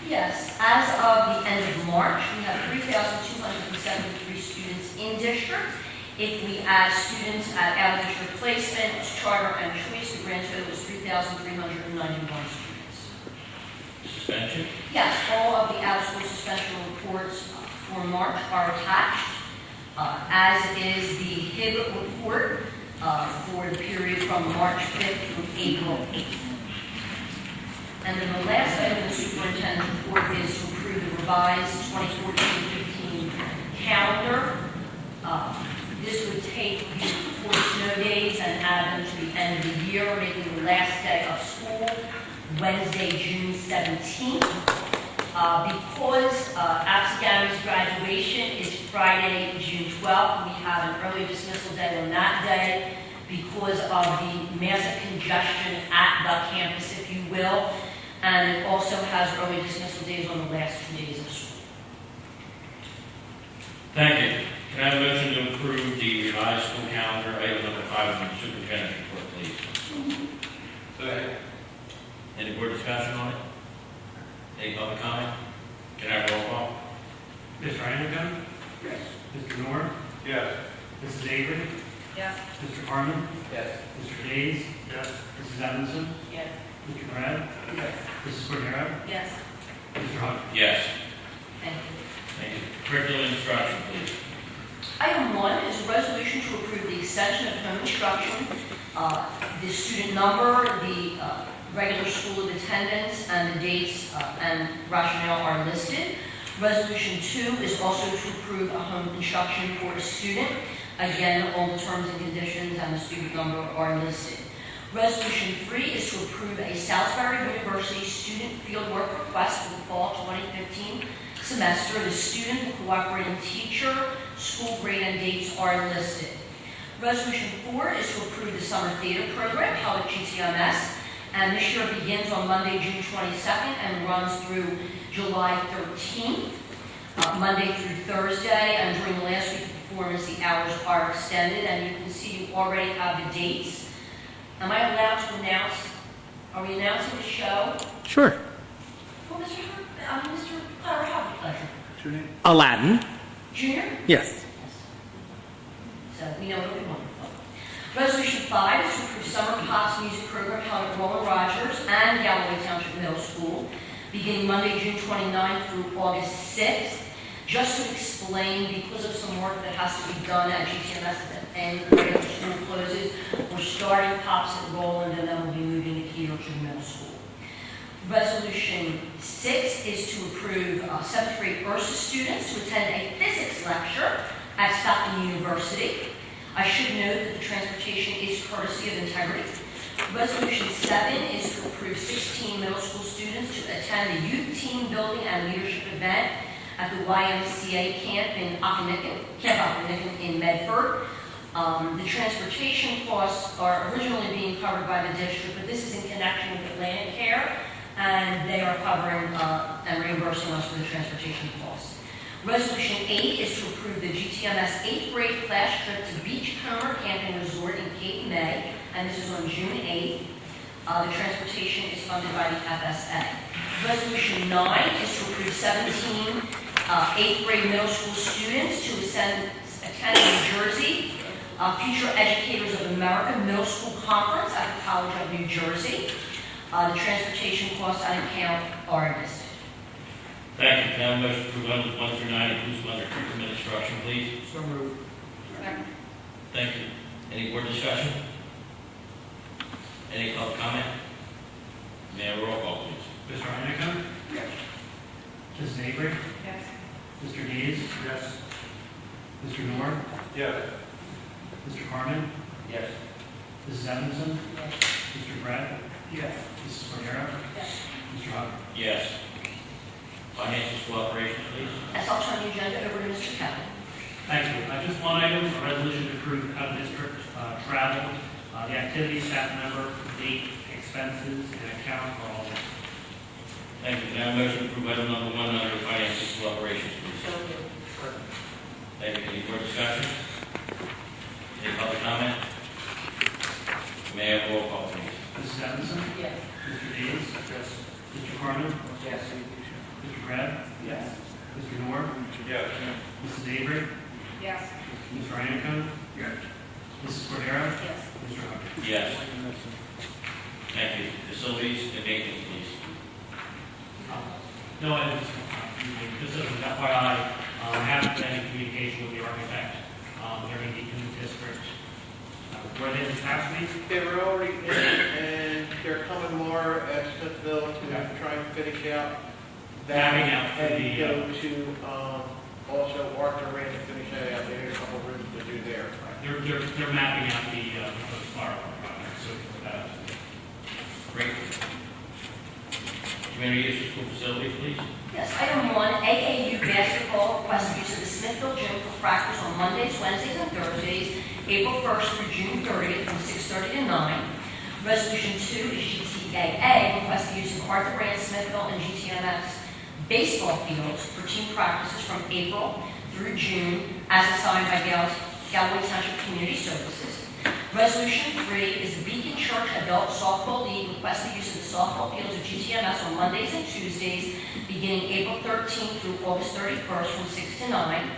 Yes, as of the end of March, we have 3,273 students in district. If we add students at out-of-district placement, charter, and choice, the grand total is 3,391 students. Suspension? Yes, all of the out-of-school suspension reports for March are attached, as is the HIB report for the period from March 5th through April 8th. And then the last item in the superintendent's report is to approve the revised 2014-15 calendar. This would take the 4 snow days and add them to the end of the year, making the last day of school Wednesday, June 17th. Because Absaga's graduation is Friday, June 12th, we have an early dismissal day on that day because of the massive congestion at the campus, if you will. And it also has early dismissal days on the last 2 days of school. Thank you. Can I have a motion to approve the revised school calendar, item number 5 on the superintendent's report, please? Second. Any board discussion on it? Any public comment? Can I have a roll call? Mr. Hannigan? Yes. Mr. Moore? Yes. Mrs. Avery? Yes. Mr. Harmon? Yes. Mr. Days? Yes. Mrs. Evanson? Yes. Mr. Brad? Yes. Mrs. Cordero? Yes. Mr. Hawes? Yes. Thank you. Thank you. Curriculum instruction, please. Item 1 is a resolution to approve the extension of home instruction, the student number, the regular school of attendance, and the dates and rationale are listed. Resolution 2 is also to approve a home instruction for a student. Again, all the terms and conditions and the student number are listed. Resolution 3 is to approve a Salisbury University student fieldwork request for the fall 2015 semester. The student, the cooperating teacher, school grade, and dates are listed. Resolution 4 is to approve the summer theater program held at GCMS, and this year begins on Monday, June 22nd, and runs through July 13th, Monday through Thursday, and during the last week of performance, the hours are extended, and you can see you already have the dates. Am I allowed to announce, are we announcing the show? Sure. Well, Mr. Clara, have the pleasure. What's your name? Aladdin. Junior? Yes. So we know it'll be wonderful. Resolution 5 is to approve summer Pops music program held at Roland Rogers and Galloway Township Middle School, beginning Monday, June 29th through August 6th. Just to explain, because of some work that has to be done at GTMS and the regular school closes, we're starting Pops at Roland, and then we'll be moving it here to middle school. Resolution 6 is to approve 7th grade Ursa students to attend a physics lecture at Stockton University. I should note that the transportation is courtesy of Integrity. Resolution 7 is to approve 16 middle school students to attend the youth team building and leadership event at the YMCA camp in Occonequan in Medford. The transportation costs are originally being covered by the district, but this is in connection with Atlantic Care, and they are covering and reimbursing us for the transportation costs. Resolution 8 is to approve the GTMS 8th grade class trip to Beachcomber Camping Resort in Cape May, and this is on June 8th. The transportation is funded by the FSA. Resolution 9 is to approve 17 8th grade middle school students to attend New Jersey Future Educators of America Middle School Conference at the College of New Jersey. The transportation costs and account are listed. Thank you. Can I have a motion to approve items 1 through 9, inclusive under curriculum instruction, please? So moved. Thank you. Any board discussion? Any public comment? May I have a roll call, please? Mr. Hannigan? Yes. Mrs. Avery? Yes. Mr. Dees? Yes. Mr. Noor? Yes. Mr. Carmen? Yes. Mrs. Evanson? Mr. Brett? Yes. Mrs. Cordero? Yes. Mr. Hubble? Yes. Finance and School Operations, please. Yes, I'll turn the agenda over to Mr. Kevin. Thank you. Just one item, a resolution to approve out-of-district travel, the activity, staff member, date, expenses, and account for all this. Thank you. Can I have a motion to approve item number 1 under Finance and School Operations, please? So moved. Thank you. Any more discussion? Any public comment? May I have a roll call, please? Mrs. Evanson? Yes. Mr. Davis? Yes. Mr. Carmen? Yes. Mr. Brett? Yes. Mr. Noor? Yes. Mrs. Avery? Yes. Mr. Iannacone? Yes. Mrs. Cordero? Yes. Mr. Hubble? Yes. Thank you. Facilities and maintenance, please. No, I just as an FYI, I haven't been in communication with the architect. They're going to be in the district. Were they this past week? They were already in, and they're coming more at Smithville to try and finish out that. Mapping out for And the, go to, also Arthur Rand to finish that out. There's a couple of rooms to do there. They're mapping out the flower project, so Great. Community use of school facilities, please. Yes, item 1, AAU basketball requests use of the Smithville Gym for practice on Mondays, Wednesdays, and Thursdays, April 1st through June 30th, from 6:30 to 9. Resolution 2 is GTAA, requests the use of Arthur Rand, Smithville, and GTMS baseball fields for team practices from April through June, as assigned by Galloway Township Community Services. Resolution 3 is the Beacon Church Adult Softball League requests the use of the softball fields of GTMS on Mondays and Tuesdays, beginning April 13th through August 31st from 6 to 9.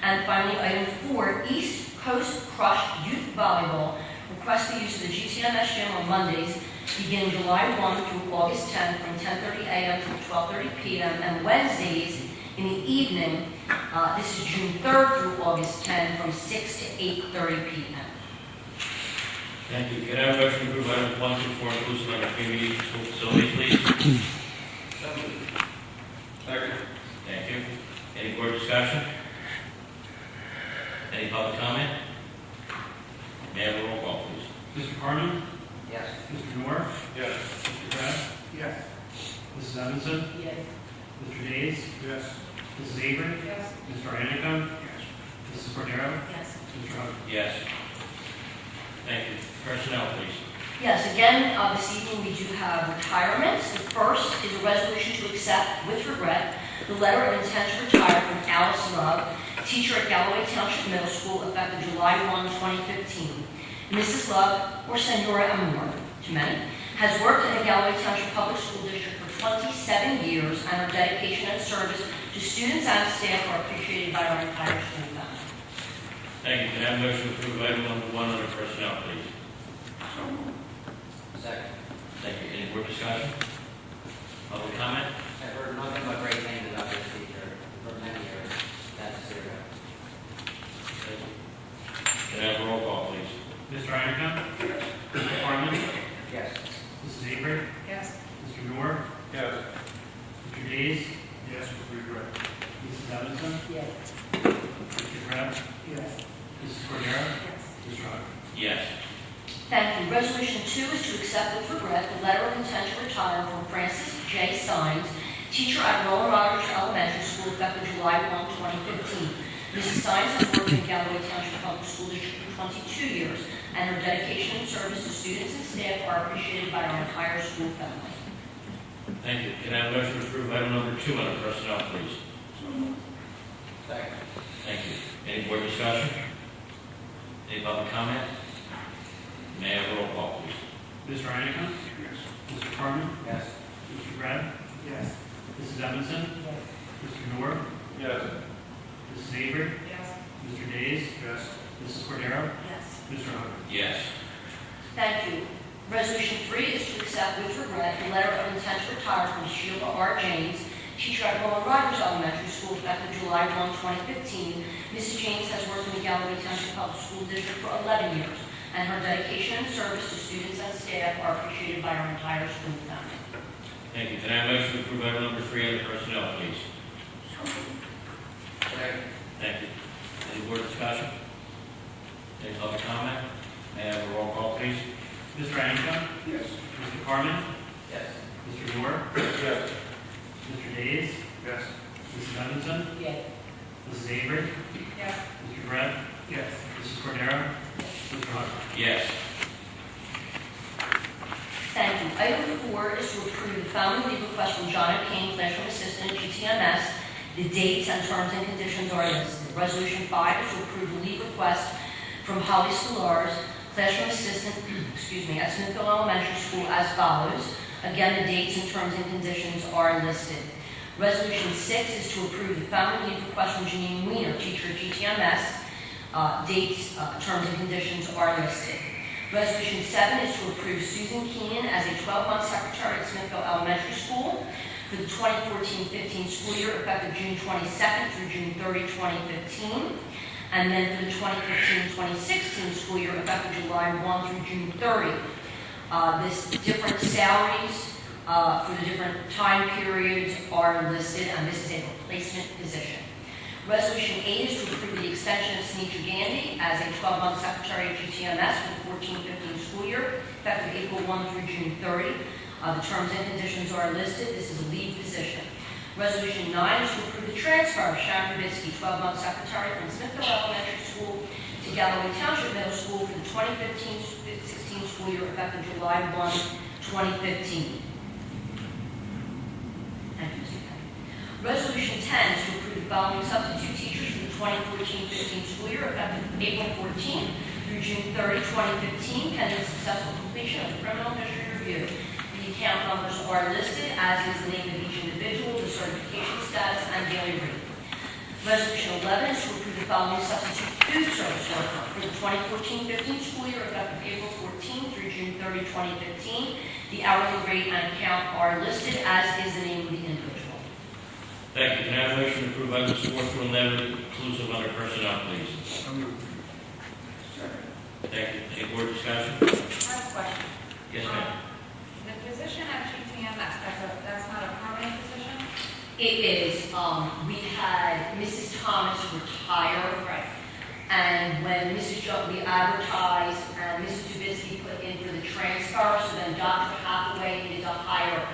And finally, item 4, East Coast Crush Youth Volleyball requests the use of the GTMS gym on Mondays, beginning July 1 through August 10th from 10:30 a.m. to 12:30 p.m. and Wednesdays in the evening, this is June 3rd through August 10th from 6 to 8:30 p.m. Thank you. Can I have a motion to approve items 1 through 4 inclusive under community use of school facilities, please? Second. Thank you. Any board discussion? Any public comment? May I have a roll call, please? Mr. Carmen? Yes. Mr. Noor? Yes. Mr. Brett? Yes. Mrs. Evanson? Yes. Mr. Days? Yes. Mrs. Avery? Yes. Mr. Iannacone? Mrs. Cordero? Yes. Mr. Hubble? Yes. Thank you. Personnel, please. Yes, again, this evening we do have retirements. The first is a resolution to accept with regret the letter of intent to retire from Alice Love, teacher at Galloway Township Middle School, effective July 1, 2015. Mrs. Love, or Senora Amor to many, has worked in the Galloway Township Public School District for 27 years, and her dedication and service to students and staff are appreciated by our entire school family. Thank you. Can I have a motion to approve item number 1 under personnel, please? Second. Thank you. Any board discussion? Public comment? I've heard nothing but great things about this teacher for many years. That's zero. Thank you. Can I have a roll call, please? Mr. Iannacone? Mr. Carmen? Yes. Mrs. Avery? Yes. Mr. Noor? Yes. Mr. Days? Yes, with regret. Mrs. Evanson? Yes. Mr. Brett? Yes. Mrs. Cordero? Yes. Mr. Hubble? Yes. Thank you. Resolution 2 is to accept with regret the letter of intent to retire from Francis J. Sines, teacher at Roland Rogers Elementary School, effective July 1, 2015. Mrs. Sines has worked in Galloway Township Public School District for 22 years, and her dedication and service to students and staff are appreciated by our entire school family. Thank you. Can I have a motion to approve item number 2 under personnel, please? Second. Thank you. Any board discussion? Any public comment? May I have a roll call, please? Mr. Iannacone? Yes. Mr. Carmen? Yes. Mr. Brett? Yes. Mrs. Evanson? Yes. Mr. Noor? Yes. Mrs. Avery? Yes. Mr. Days? Yes. Mrs. Cordero? Yes. Mr. Hubble? Yes. Thank you. Resolution 3 is to accept with regret the letter of intent to retire from Sheila R. James, teacher at Roland Rogers Elementary School, effective July 1, 2015. Mrs. James has worked in the Galloway Township Public School District for 11 years, and her dedication and service to students and staff are appreciated by our entire school family. Thank you. Can I have a motion to approve item number 3 under personnel, please? Second. Thank you. Any board discussion? Any public comment? May I have a roll call, please? Mr. Anika? Yes. Mr. Carmen? Yes. Mr. Moore? Yes. Mr. Days? Yes. Mrs. Evanson? Yes. Mrs. Avery? Yes. Mr. Brett? Yes. Mrs. Cordero? Mr. Hubbard? Yes. Thank you. Item 4 is to approve the following leave request from John O'Kane, classroom assistant, GTMS. The dates and terms and conditions are listed. Resolution 5 is to approve the leave request from Holly Scholars, classroom assistant, at Smithville Elementary School as follows. Again, the dates and terms and conditions are listed. Resolution 6 is to approve the following leave request from Janine Weiner, teacher at GTMS. Dates, terms and conditions are listed. Resolution 7 is to approve Susan Keenan as a 12-month secretary at Smithville Elementary School for the 2014-15 school year, effective June 22nd through June 30, 2015. And then for the 2015-2016 school year, effective July 1 through June 30. This different salaries for the different time periods are listed, and this is a replacement position. Resolution 8 is to approve the extension of Sunita Gandhi as a 12-month secretary at GTMS for the 14-15 school year, effective April 1 through June 30. The terms and conditions are listed. This is a lead position. Resolution 9 is to approve the transfer of Sharon Trubisky, 12-month secretary from Smithville Elementary School to Galloway Township Middle School for the 2015-16 school year, effective July 1, 2015. Thank you, Mr. Penny. Resolution 10 is to approve the following substitute teachers for the 2014-15 school year, effective April 14 through June 30, 2015, pending successful completion of the criminal history review. The account numbers are listed, as is the name of each individual, the certification status, and daily rate. Resolution 11 is to approve the following substitute food service worker for the 2014-15 school year, effective April 14 through June 30, 2015. The hourly rate and account are listed, as is the name of the individual. Thank you. Can I have a motion to approve items 4 through 11, inclusive of other personnel, please? Thank you. Any board discussion? I have a question. Yes, ma'am. The position at GTMS, that's not a permanent position? It is, we had Mrs. Thomas retire. Right. And when we advertised, and Mrs. Trubisky put in for the transfer, so then Dr. Hathaway needed to hire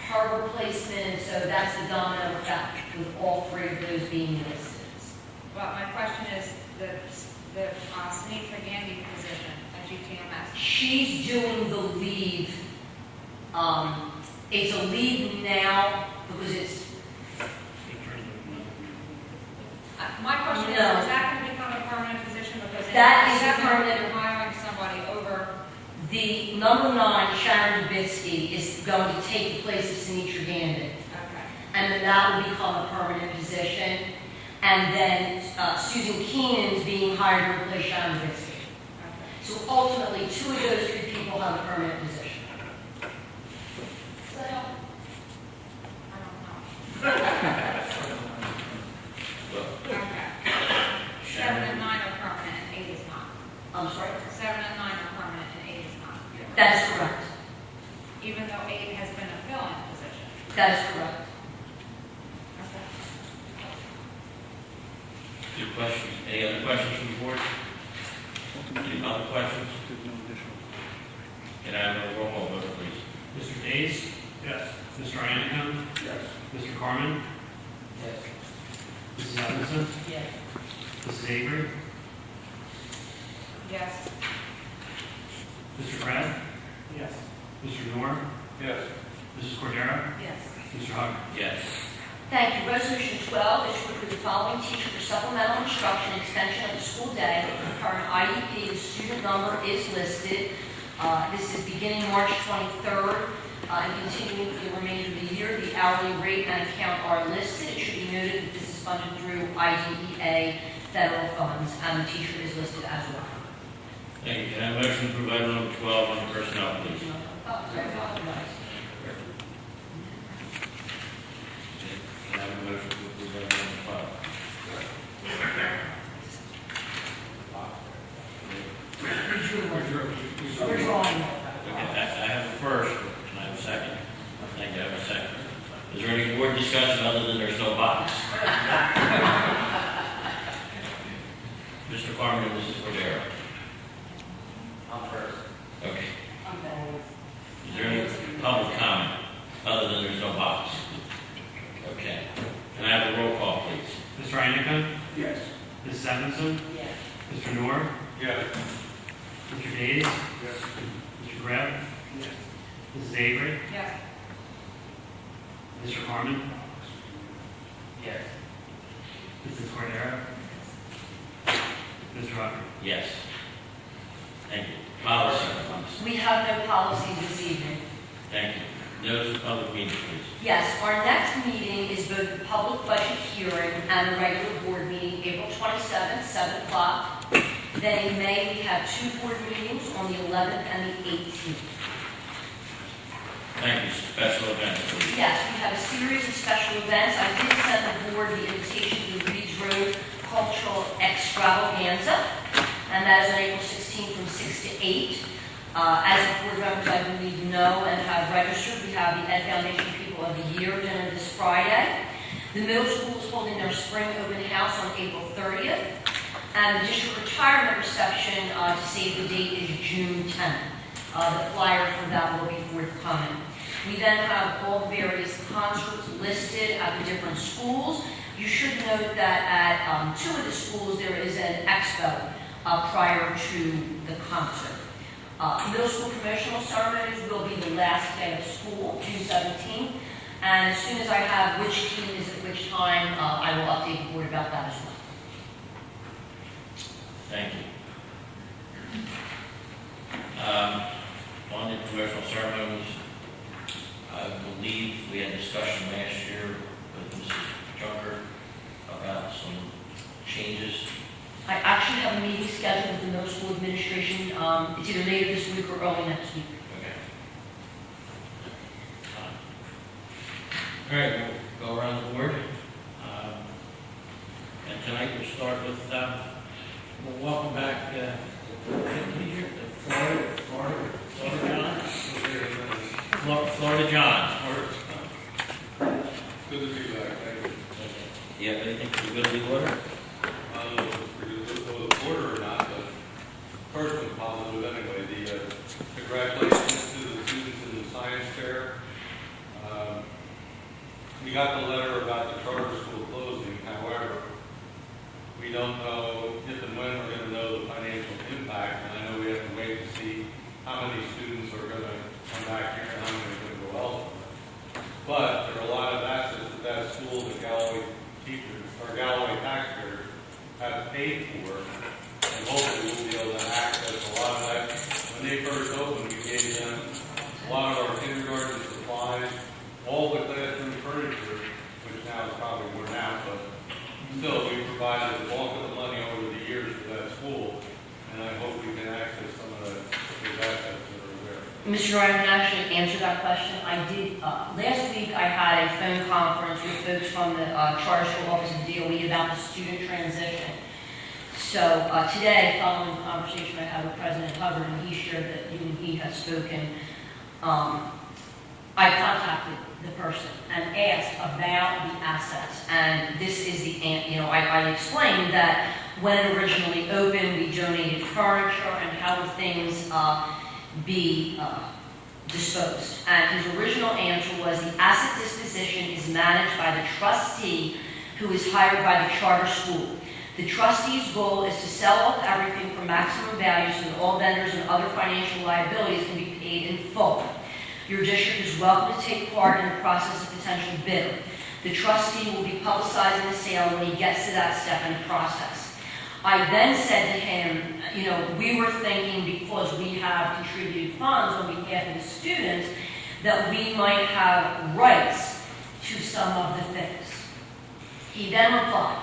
her replacement, so that's the domino effect with all 3 of those being listed. Well, my question is the Sunita Gandhi position at GTMS. She's doing the leave. It's a leave now because it's, My question is No. that going to become a permanent position? Because in That is a 7, permanent- you're hiring somebody over. the number 9, Sharon Trubisky, is going to take the place of Sunita Gandhi. Okay. And then that will become a permanent position. And then Susan Keenan's being hired to replace Sharon Trubisky. Okay. So ultimately, 2 of those 3 people have a permanent position. Does that help? I don't know. Okay. 7 and 9 are permanent and 8 is not. I'm sorry? 7 and 9 are permanent and 8 is not. That is correct. Even though 8 has been a fill-in position. That is correct. Okay. Good questions. Any other questions from the board? Any other questions? Can I have a roll call vote, please? Mr. Days? Yes. Mr. Anika? Yes. Mr. Carmen? Yes. Mrs. Evanson? Yes. Mrs. Avery? Yes. Mr. Brett? Yes. Mr. Moore? Yes. Mrs. Cordero? Yes. Mr. Hubbard? Yes. Thank you. Resolution 12 is to approve the following teacher for supplemental instruction extension of the school day. The current IEP, the student number is listed. This is beginning March 23rd and continuing for the remainder of the year. The hourly rate and account are listed. It should be noted that this is funded through IDEA federal funds, and the teacher is listed as well. Thank you. Can I have a motion to approve item number 12 on the personnel, please? Oh, sorry, I apologize. Can I have a motion to approve item number 12? We're drawing. Okay, I have a first. Can I have a second? Thank you. I have a second. Is there any board discussion other than there's no box? Mr. Carmen and Mrs. Cordero. public comment, other than there's no box? Okay. Can I have a roll call, please? Mr. Heineken? Yes. Mrs. Evanson? Yes. Mr. Noor? Yes. Mr. Days? Yes. Mr. Greb? Yes. Mrs. Avery? Yes. Mr. Harmon? Yes. Mrs. Cordero? Mr. Rucker? Yes. Thank you. Policy. We have no policies this evening. Thank you. Notice of public meeting, please. Yes, our next meeting is both the public budget hearing and the regular board meeting, April 27th, 7 o'clock. Then in May, we have 2 board meetings on the 11th and the 18th. Thank you. Special events, please. Yes, we have a series of special events. I did send the board the invitation to the Reeds Road Cultural Extravaganza, and that is on April 16th from 6 to 8. As the board members, I believe, know and have registered, we have the Ed Foundation People of the Year dinner this Friday. The middle school is holding their spring open house on April 30th. And the district retirement reception, to save the date, is June 10th. The flyer for that will be forthcoming. We then have all various concerts listed at the different schools. You should note that at 2 of the schools, there is an expo prior to the concert. Middle school promotional ceremonies will be the last day of school, June 17th. And as soon as I have which team is at which time, I will update the board about that as well. Thank you. On the promotional ceremonies, I believe we had discussion last year with Mrs. Junker about some changes. I actually have a meeting scheduled with the middle school administration. It's either later this week or early next week. Okay. All right, we'll go around the board. And tonight we'll start with, we'll welcome back, Florida John. Good to be back, thank you. Do you have anything for the good of the order? I don't know if it was a order or not, but first one positive anyway. The congratulations to the students in the science fair. We got the letter about the charter school closing. However, we don't know if and when we're going to know the financial impact. And I know we have to wait to see how many students are going to come back here and how many are going to go elsewhere. But there are a lot of assets at that school that Galloway teachers or Galloway taxpayers have paid for, and hopefully we'll be able to access a lot of that. When they first opened, we gave them a lot of our kindergarten supplies, all the classroom furniture, which now is probably worn out, but still, we provided the bulk of the money over the years for that school, and I hope we can access some of those assets that are there. Mr. Ryan can actually answer that question. I did, last week I had a phone conference with folks from the Charter School Office of DOE about the student transition. So today, following the conversation I had with President Hubbard, and he shared that you and he had spoken, I contacted the person and asked about the assets. And this is the, I explained that when it originally opened, we donated furniture and how would things be disposed. And his original answer was the asset disposition is managed by the trustee who is hired by the charter school. The trustee's goal is to sell off everything for maximum value so that all vendors and other financial liabilities can be paid in full. Your district is welcome to take part in the process of potential bidder. The trustee will be publicizing the sale when he gets to that step in the process. I then said to him, we were thinking because we have contributed funds on behalf of the students that we might have rights to some of the things. He then replied,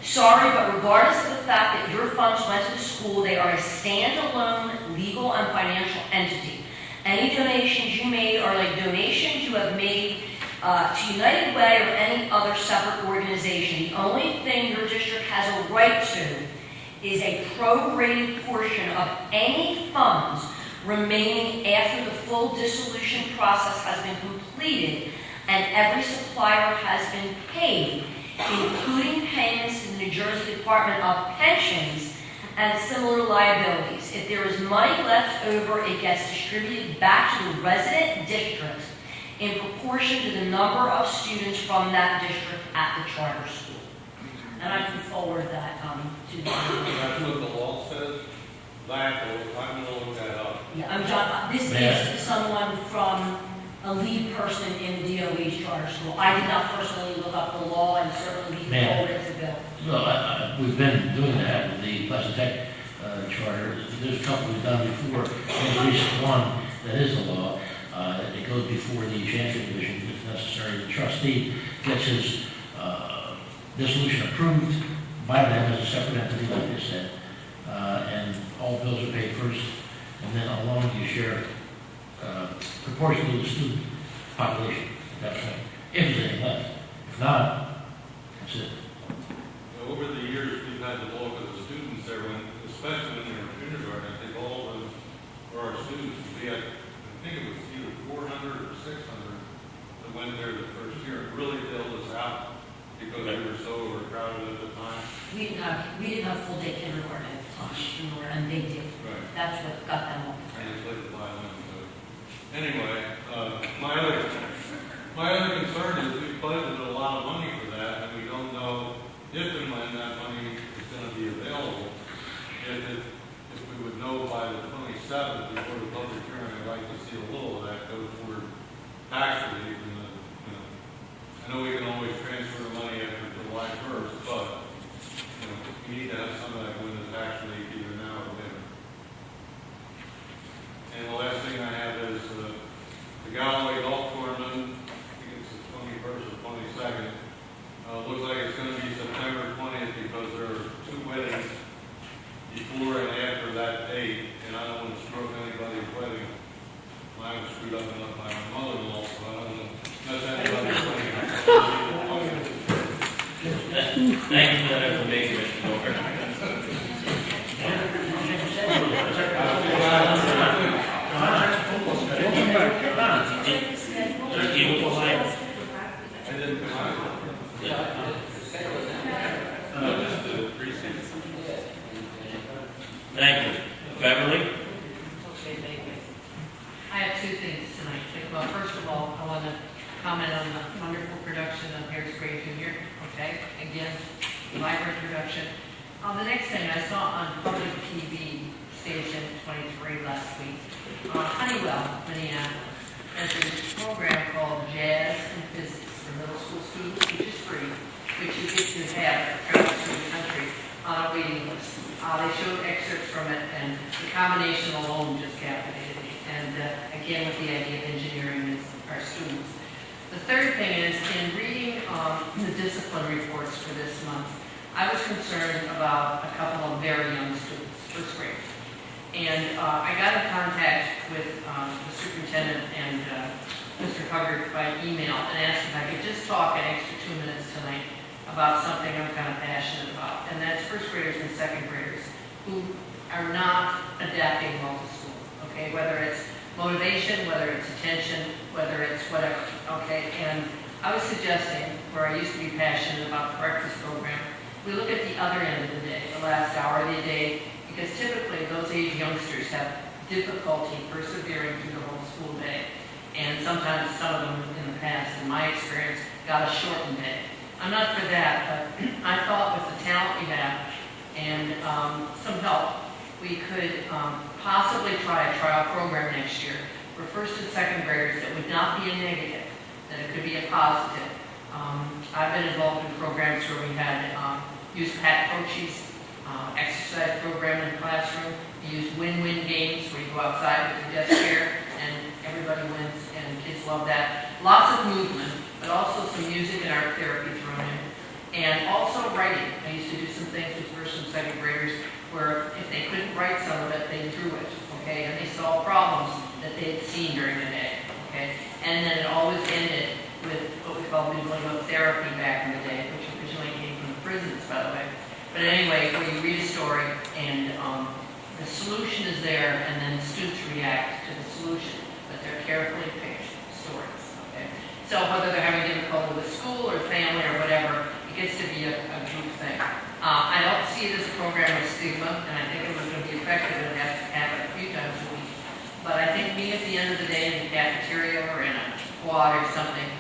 sorry, but regardless of the fact that your funds went to the school, they are a standalone legal and financial entity. Any donations you made are like donations you have made to United Way or any other separate organization. The only thing your district has a right to is a prorated portion of any funds remaining after the full dissolution process has been completed and every supplier has been paid, including payments to the New Jersey Department of Pensions and similar liabilities. If there is money left over, it gets distributed back to the resident district in proportion to the number of students from that district at the charter school. And I can forward that to the. That's what the law says. I'm gonna look that up. Yeah, I'm John. This is someone from a lead person in the DOE's charter school. I did not personally look up the law and certainly be Ma'am. forwarded to Bill. No, we've been doing that with the Pleasant Tech charter. There's a couple we've done before. And the recent one that is the law. It goes before the Chancery Division if necessary. The trustee gets his dissolution approved by them as a separate entity, like they said. And all bills are paid first, and then along you share proportionally to the student population at that point, if there's anything left. If not, that's it. Over the years, we've had the bulk of the students there, especially when they were in kindergarten. I think all of them were our students. We had, I think it was either 400 or 600 that went there the first year. It really filled us out because we were so overcrowded at the time. We didn't have full day kindergarten at the time, and they did. Right. That's what got them off. And they played the violin. So anyway, my other concern is we budgeted a lot of money for that, and we don't know if and when that money is going to be available. If we would know by the 27th before the public hearing, I'd like to see a little of that go toward tax relief. I know we can always transfer the money after July 1st, but we need to have some of that when the tax relief either now or later. And the last thing I have is the Galloway Golf Tournament. I think it's the 21st or 22nd. Looks like it's going to be September 20th because there are 2 weddings before and after that date, and I don't want to screw up anybody's wedding. Mine was screwed up enough by my mother-in-law, so I don't want to mess anybody's wedding. Thank you for that information, Mr. Walker. Thank you. Beverly? Okay, thank you. I have 2 things tonight. Well, first of all, I want to comment on the wonderful production of Hairspray Junior. Okay, again, vibrant production. The next thing I saw on public TV station 23 last week, Honeywell, Minneapolis, has a program called Jazz and Physics for middle school students, which is free, which you get to have travel through the country on a waiting list. They showed excerpts from it, and the combination alone just captivated me. And again, with the idea of engineering our students. The third thing is, in reading the discipline reports for this month, I was concerned about a couple of very young students, first graders. And I got in contact with the superintendent and Mr. Hubbard by email and asked if I could just talk an extra 2 minutes tonight about something I'm kind of passionate about. And that's first graders and second graders who are not adapting well to school, okay? Whether it's motivation, whether it's attention, whether it's whatever, okay? And I was suggesting, where I used to be passionate about the breakfast program, we look at the other end of the day, the last hour of the day, because typically those age youngsters have difficulty persevering through the whole school day. And sometimes some of them in the past, in my experience, got a shortened day. I'm not for that, but I thought with the talent we have and some help, we could possibly try a trial program next year for first and second graders that would not be a negative, that it could be a positive. I've been involved in programs where we had used PAT coaches, exercise program in the classroom. We used win-win games where you go outside with your desk chair and everybody wins, and kids love that. Lots of movement, but also some music and art therapy thrown in. And also writing. I used to do some things with first and second graders where if they couldn't write some of it, they drew it, okay? And they solved problems that they had seen during the day, okay? And then it always ended with what we call biblical therapy back in the day, which originally came from the prisons, by the way. But anyway, where you read a story and the solution is there, and then the students react to the solution, but they're carefully picked stories, okay? So whether they're having difficulty with school or family or whatever, it gets to be a group thing. I don't see it as a program of stigma stigma, and I think it was going to be effective and have to happen a few times a week. But I think being at the end of the day in the cafeteria or in a quad or something,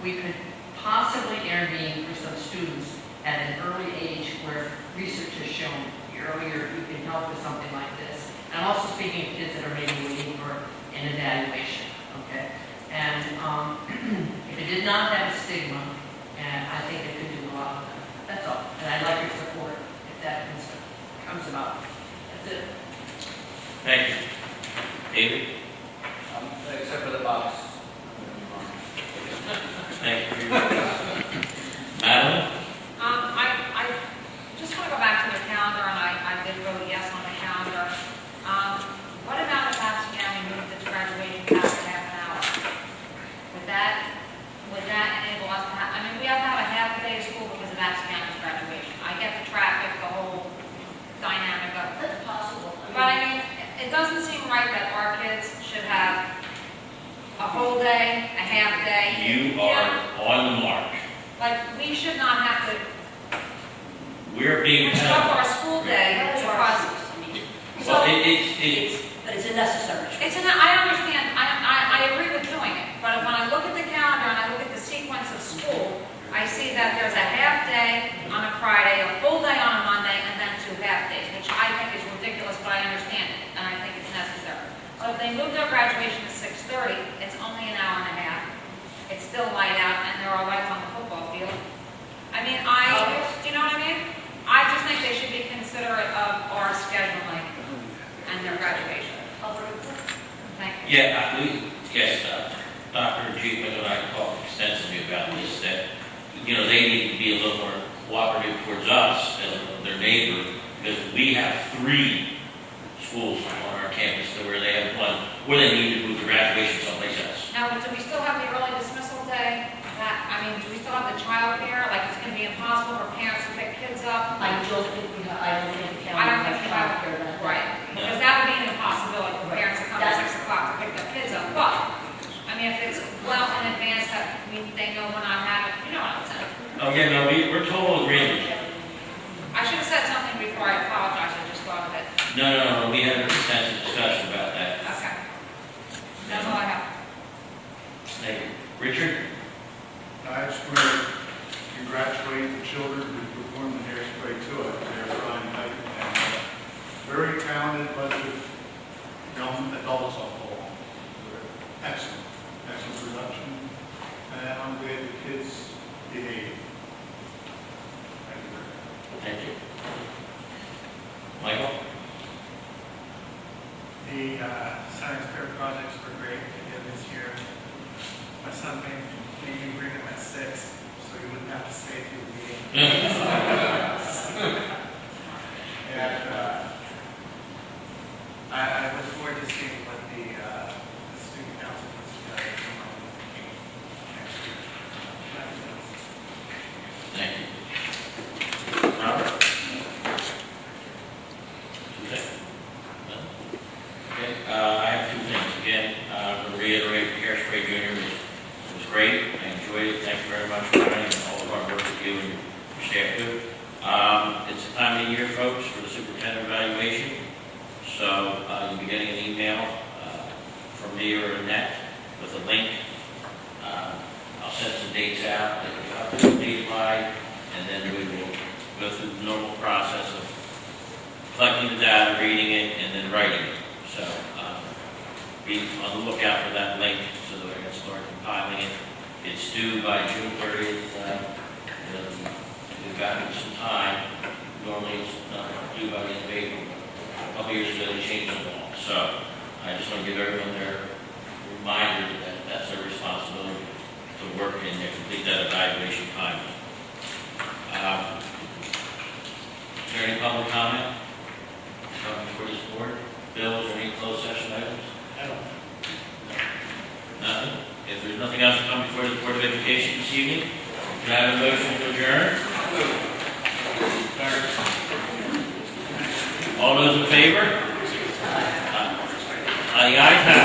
we could possibly intervene for some students at an early age where research has shown the earlier you can help with something like this. And I'm also speaking of kids that are maybe waiting for an evaluation, okay? And if it did not have a stigma, and I think it could do a lot of them. That's all. And I'd like your support if that comes about. That's it. Thank you. David? Except for the box. Thank you. Madeline? I just want to go back to the calendar, and I did vote yes on the calendar. What about if Madison County moved its graduation past half an hour? Would that enable us to have, I mean, we have to have a half a day of school because of Madison County's graduation. I get the traffic, the whole dynamic of it. That's possible. But I mean, it doesn't seem right that our kids should have a whole day, a half day. You are on the mark. Like, we should not have to We're being disrupt held. our school day because. Well, it's, But it's a necessary. I understand, I agree with doing it, but when I look at the calendar and I look at the sequence of school, I see that there's a half day on a Friday, a full day on a Monday, and then 2 half days, which I think is ridiculous, but I understand it, and I think it's necessary. So if they move their graduation to 6:30, it's only an hour and a half. It's still light out, and there are lights on the football field. I mean, do you know what I mean? I just think they should be considerate of our scheduling and their graduation. Thank you. yeah, Dr. Jeepman and I talked extensively about this, that, they need to be a little more cooperative towards us as their neighbor, because we have 3 schools on our campus where they have one, where they need to move the graduation someplace else. Now, do we still have the early dismissal day? Do we still have the child care? Like, it's going to be impossible for parents to pick kids up? I don't think the I don't calendar think has we have, childcare that day. right, because that would be an impossibility for parents to come at 6 o'clock to pick their kids up. But, I mean, if it's well in advance that they know when I'm having, you know what I'm saying? Oh, yeah, no, we're total agreement. I should have said something before I apologize, I just thought of it. No, we had an extensive discussion about that. Okay. That's all I have. Thank you. Richard? I just want to congratulate the children who performed the hairspray to it. They're fine, and very talented bunch of young adults on the whole. They're excellent production, and I'm glad the kids behaved. Thank you very much. Thank you. Michael? The science fair projects were great again this year. My son made me bring him at 6, so he wouldn't have to stay through the meeting. And I look forward to seeing what the student council puts together next year. Thank you. Robert? Okay, I have 2 things. Again, to reiterate, Hairspray Junior was great. I enjoyed it. Thank you very much for coming and all the hard work that you and your staff do. It's the time of the year, folks, for the superintendent evaluation. So you'll be getting an email from me or Annette with a link. I'll send some dates out that you have to complete by, and then we will go through the normal process of collecting the data, reading it, and then writing it. So be on the lookout for that link so that we can start compiling it. It's due by June 30th. We've gotten some time. Normally it's not due by the end of April. A couple years ago they changed the law. So I just want to give everyone their reminder that that's their responsibility to work in there, complete that evaluation time. Is there any public comment? Before this board? Bill, is there any closed session items? Nothing? If there's nothing else to come before the Board of Education this evening, can I have a motion to adjourn? All those in favor? The ayes have it.